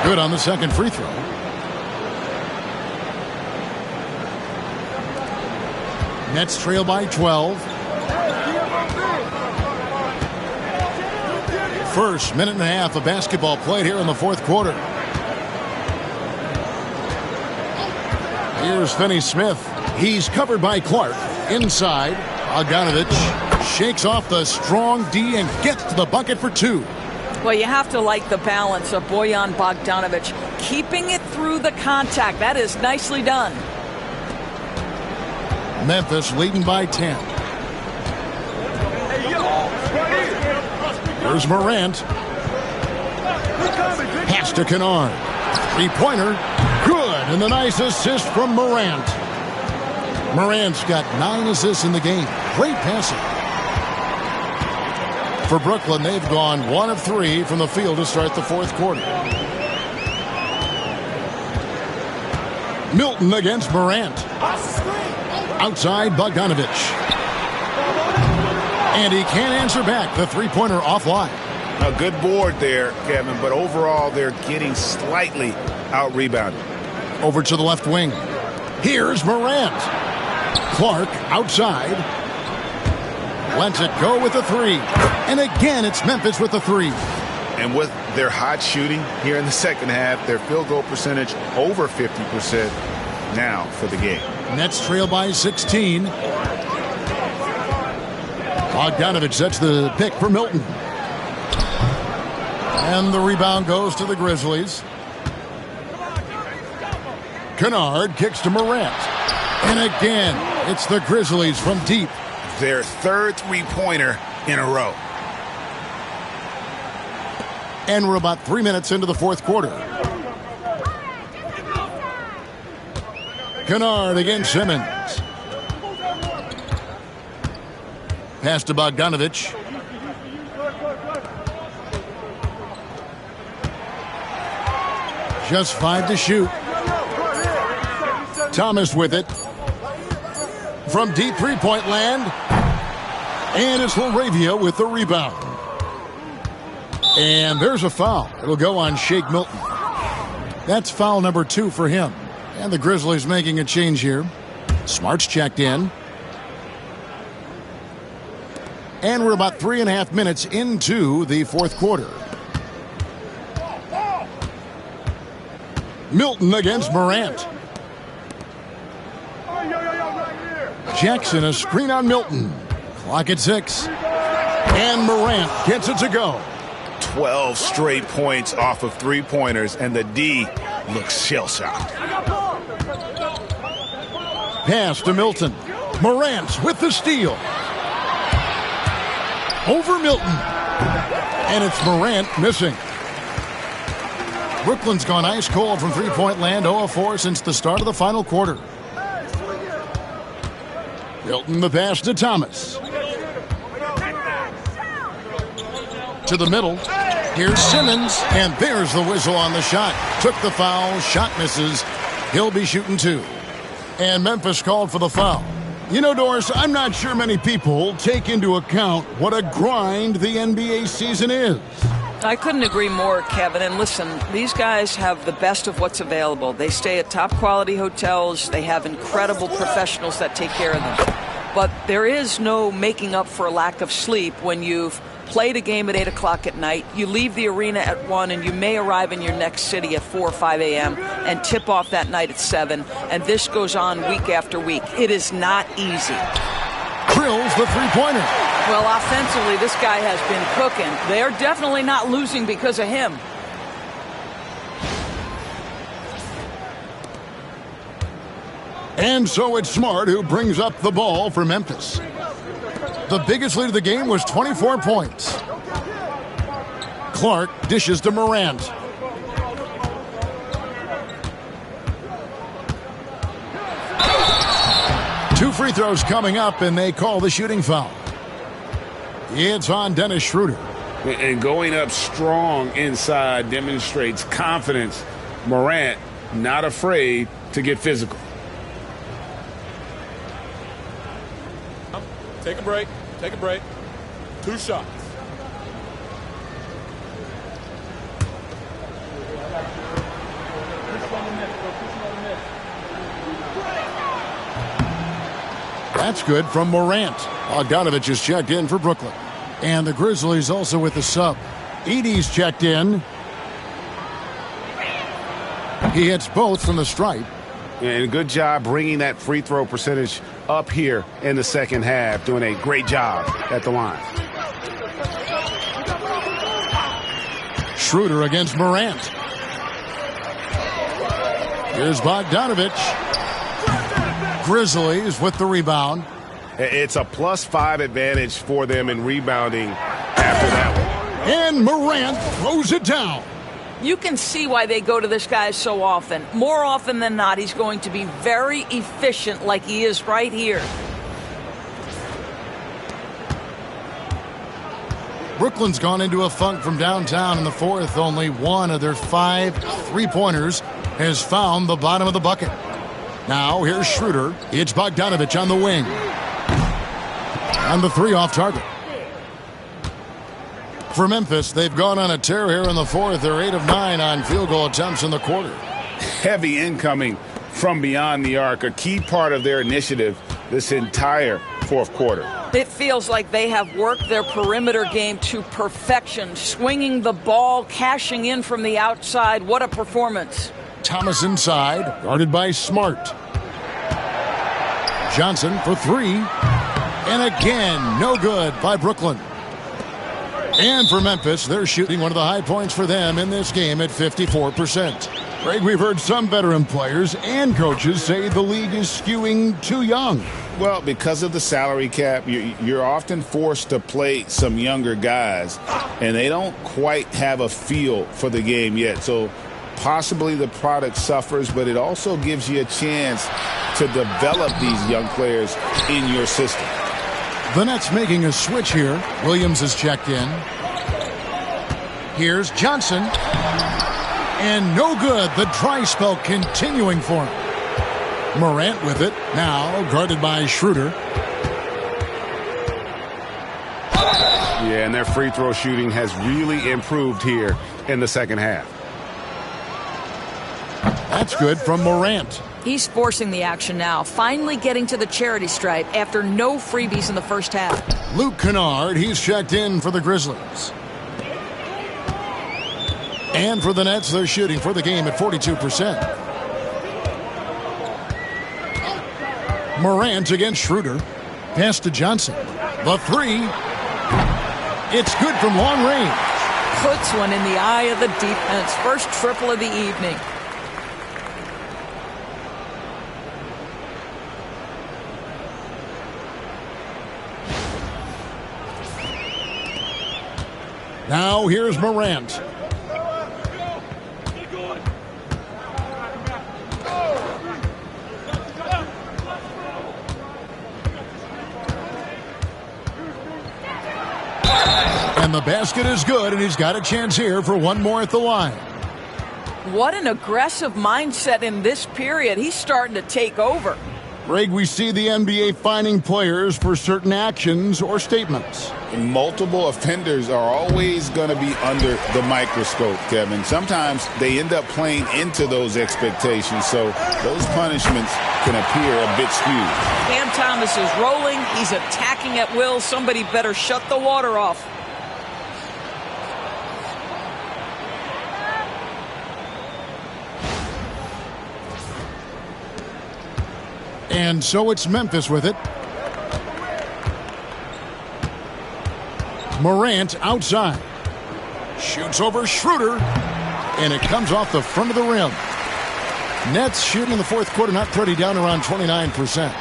Good on the second free throw. Nets trail by 12. First minute and a half of basketball played here in the fourth quarter. Here's Finney-Smith. He's covered by Clark. Inside, Bogdanovich shakes off the strong D and gets to the bucket for 2. Well, you have to like the balance of Bojan Bogdanovich. Keeping it through the contact. That is nicely done. Memphis leading by 10. There's Morant. Pass to Kennard. Three-pointer. Good. And the nice assist from Morant. Morant's got 9 assists in the game. Great passing. For Brooklyn, they've gone 1 of 3 from the field to start the fourth quarter. Milton against Morant. Outside, Bogdanovich. And he can't answer back. The three-pointer offline. A good board there, Kevin, but overall they're getting slightly out-rebounded. Over to the left wing. Here's Morant. Clark outside. Lets it go with a 3. And again, it's Memphis with a 3. And with their hot shooting here in the second half, their field goal percentage over 50% now for the game. Nets trail by 16. Bogdanovich sets the pick for Milton. And the rebound goes to the Grizzlies. Kennard kicks to Morant. And again, it's the Grizzlies from deep. Their third three-pointer in a row. And we're about 3 minutes into the fourth quarter. Kennard against Simmons. Pass to Bogdanovich. Just 5 to shoot. Thomas with it. From deep three-point land. And it's LaRavia with the rebound. And there's a foul. It'll go on Shake Milton. That's foul number 2 for him. And the Grizzlies making a change here. Smart's checked in. And we're about 3.5 minutes into the fourth quarter. Milton against Morant. Jackson, a screen on Milton. Clock at 6. And Morant gets it to go. 12 straight points off of three-pointers, and the D looks shell-shocked. Pass to Milton. Morant with the steal. Over Milton. And it's Morant missing. Brooklyn's gone ice cold from three-point land, 0 of 4 since the start of the final quarter. Milton the pass to Thomas. To the middle. Here's Simmons. And there's the whistle on the shot. Took the foul. Shot misses. He'll be shooting 2. And Memphis called for the foul. You know, Doris, I'm not sure many people take into account what a grind the NBA season is. I couldn't agree more, Kevin. And listen, these guys have the best of what's available. They stay at top-quality hotels. They have incredible professionals that take care of them. But there is no making up for a lack of sleep when you've played a game at 8 o'clock at night, you leave the arena at 1, and you may arrive in your next city at 4 or 5 a.m. and tip off that night at 7. And this goes on week after week. It is not easy. Drills the three-pointer. Well, offensively, this guy has been cooking. They're definitely not losing because of him. And so it's Smart who brings up the ball for Memphis. The biggest lead of the game was 24 points. Clark dishes to Morant. Two free throws coming up, and they call the shooting foul. It's on Dennis Schroeder. And going up strong inside demonstrates confidence. Morant not afraid to get physical. Take a break. Take a break. 2 shots. That's good from Morant. Bogdanovich is checked in for Brooklyn. And the Grizzlies also with the sub. Edey's checked in. He hits both from the stripe. And good job bringing that free throw percentage up here in the second half. Doing a great job at the line. Schroeder against Morant. Here's Bogdanovich. Grizzlies with the rebound. It's a +5 advantage for them in rebounding after that one. And Morant throws it down. You can see why they go to this guy so often. More often than not, he's going to be very efficient like he is right here. Brooklyn's gone into a funk from downtown in the fourth. Only one of their 5 three-pointers has found the bottom of the bucket. Now here's Schroeder. It's Bogdanovich on the wing. And the 3 off target. For Memphis, they've gone on a tear here in the fourth. They're 8 of 9 on field goal attempts in the quarter. Heavy incoming from beyond the arc, a key part of their initiative this entire fourth quarter. It feels like they have worked their perimeter game to perfection, swinging the ball, cashing in from the outside. What a performance. Thomas inside, guarded by Smart. Johnson for 3. And again, no good by Brooklyn. And for Memphis, they're shooting one of the high points for them in this game at 54%. Greg, we've heard some veteran players and coaches say the league is skewing too young. Well, because of the salary cap, you're often forced to play some younger guys, and they don't quite have a feel for the game yet. So possibly the product suffers, but it also gives you a chance to develop these young players in your system. The Nets making a switch here. Williams is checked in. Here's Johnson. And no good. The dry spell continuing for him. Morant with it. Now guarded by Schroeder. Yeah, and their free throw shooting has really improved here in the second half. That's good from Morant. He's forcing the action now, finally getting to the charity stripe after no freebies in the first half. Luke Kennard, he's checked in for the Grizzlies. And for the Nets, they're shooting for the game at 42%. Morant against Schroeder. Pass to Johnson. The three. It's good from long range. Puts one in the eye of the defense. First triple of the evening. Now here's Morant. And the basket is good, and he's got a chance here for one more at the line. What an aggressive mindset in this period. He's starting to take over. Greg, we see the NBA fining players for certain actions or statements. Multiple offenders are always going to be under the microscope, Kevin. Sometimes they end up playing into those expectations, so those punishments can appear a bit skewed. Cam Thomas is rolling. He's attacking at will. Somebody better shut the water off. And so it's Memphis with it. Morant outside. Shoots over Schroeder. And it comes off the front of the rim. Nets shooting in the fourth quarter, not pretty, down around 29%.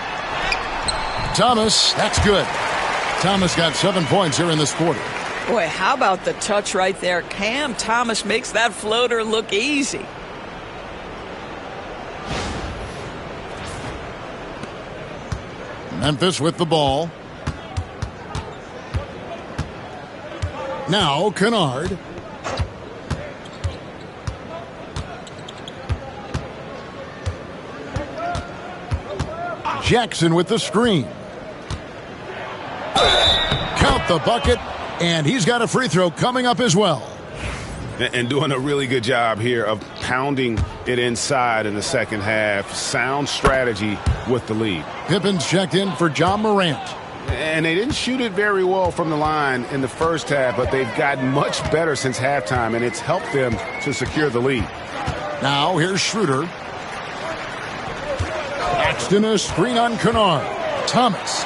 Thomas, that's good. Thomas got 7 points here in this quarter. Boy, how about the touch right there? Cam Thomas makes that floater look easy. Memphis with the ball. Now Kennard. Jackson with the screen. Count the bucket, and he's got a free throw coming up as well. And doing a really good job here of pounding it inside in the second half. Sound strategy with the lead. Pippen's checked in for John Morant. And they didn't shoot it very well from the line in the first half, but they've gotten much better since halftime, and it's helped them to secure the lead. Now here's Schroeder. Axton a screen on Kennard. Thomas.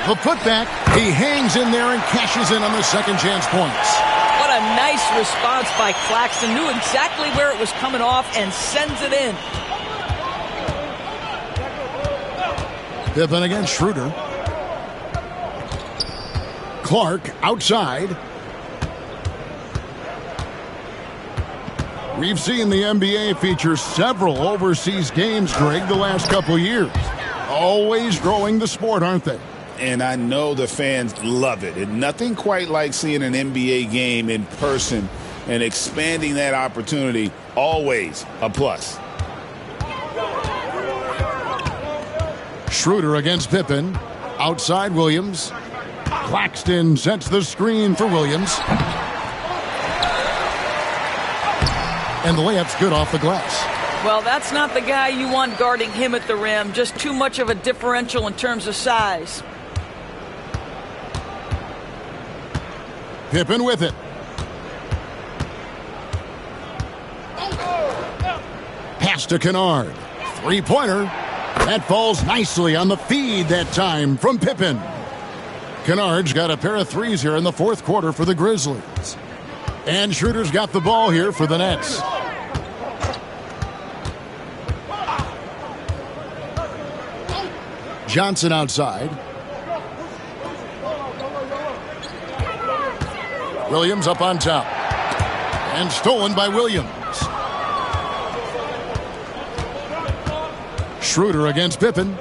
The putback. He hangs in there and cashes in on the second chance points. What a nice response by Claxton. Knew exactly where it was coming off and sends it in. Pippen against Schroeder. Clark outside. We've seen the NBA feature several overseas games, Greg, the last couple of years. Always growing the sport, aren't they? And I know the fans love it. And nothing quite like seeing an NBA game in person and expanding that opportunity. Always a plus. Schroeder against Pippen. Outside Williams. Claxton sets the screen for Williams. And the layup's good off the glass. Well, that's not the guy you want guarding him at the rim. Just too much of a differential in terms of size. Pippen with it. Pass to Kennard. Three-pointer. That falls nicely on the feed that time from Pippen. Kennard's got a pair of threes here in the fourth quarter for the Grizzlies. And Schroeder's got the ball here for the Nets. Johnson outside. Williams up on top. And stolen by Williams. Schroeder against Pippen.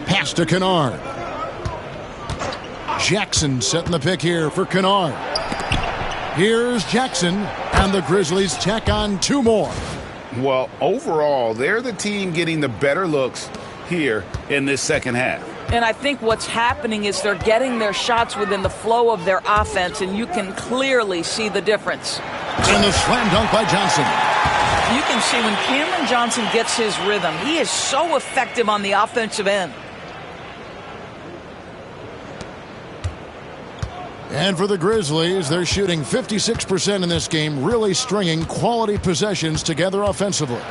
Pass to Kennard. Jackson setting the pick here for Kennard. Here's Jackson, and the Grizzlies tack on two more. Well, overall, they're the team getting the better looks here in this second half. And I think what's happening is they're getting their shots within the flow of their offense, and you can clearly see the difference. And the slam dunk by Johnson. You can see when Cameron Johnson gets his rhythm, he is so effective on the offensive end. And for the Grizzlies, they're shooting 56% in this game, really stringing quality possessions together offensively.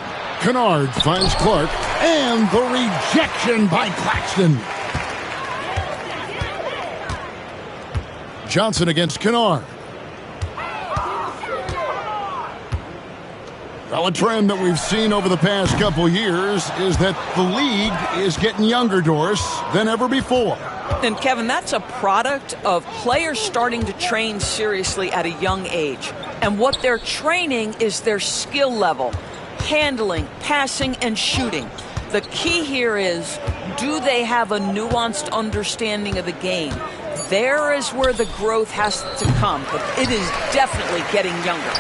Kennard finds Clark, and the rejection by Claxton. Johnson against Kennard. Well, a trend that we've seen over the past couple years is that the league is getting younger, Doris, than ever before. And, Kevin, that's a product of players starting to train seriously at a young age. And what they're training is their skill level, handling, passing, and shooting. The key here is, do they have a nuanced understanding of the game? There is where the growth has to come, but it is definitely getting younger.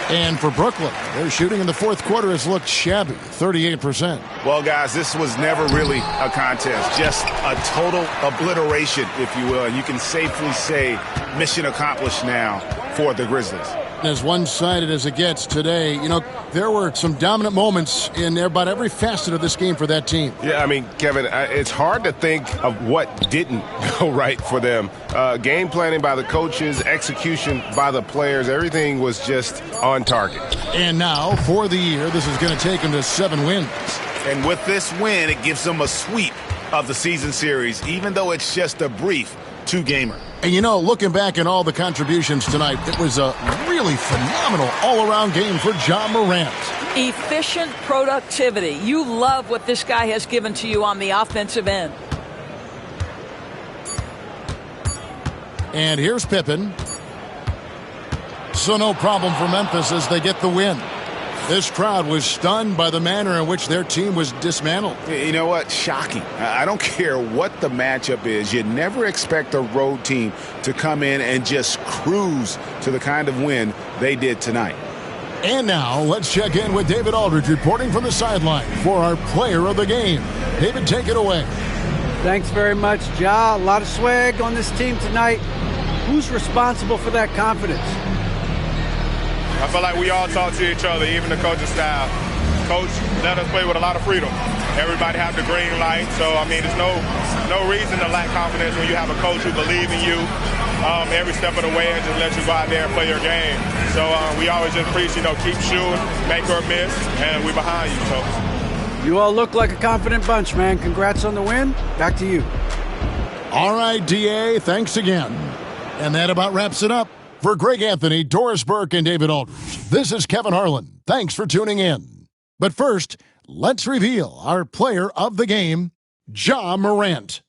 And for Brooklyn, their shooting in the fourth quarter has looked shabby, 38%. Well, guys, this was never really a contest, just a total obliteration, if you will. And you can safely say mission accomplished now for the Grizzlies. As one-sided as it gets today, you know, there were some dominant moments in about every facet of this game for that team. Yeah, I mean, Kevin, it's hard to think of what didn't go right for them. Game planning by the coaches, execution by the players, everything was just on target. And now, for the year, this is going to take them to 7 wins. And with this win, it gives them a sweep of the season series, even though it's just a brief two-gamer. And, you know, looking back at all the contributions tonight, it was a really phenomenal all-around game for Ja Morant. Efficient productivity. You love what this guy has given to you on the offensive end. And here's Pippen. So no problem for Memphis as they get the win. This crowd was stunned by the manner in which their team was dismantled. You know what? Shocking. I don't care what the matchup is. You never expect a road team to come in and just cruise to the kind of win they did tonight. And now let's check in with David Aldridge reporting from the sideline for our player of the game. David, take it away. Thanks very much, Ja. A lot of swag on this team tonight. Who's responsible for that confidence? I feel like we all talk to each other, even the coaching staff. Coach let us play with a lot of freedom. Everybody have the green light, so I mean, there's no reason to lack confidence when you have a coach who believes in you every step of the way and just let you go out there and play your game. So we always just preach, keep shooting, make or miss, and we're behind you. So you all look like a confident bunch, man. Congrats on the win. Back to you. All right, DA, thanks again. And that about wraps it up. For Greg Anthony, Doris Burke, and David Aldridge, this is Kevin Harlan. Thanks for tuning in. But first, let's reveal our player of the game, Ja Morant.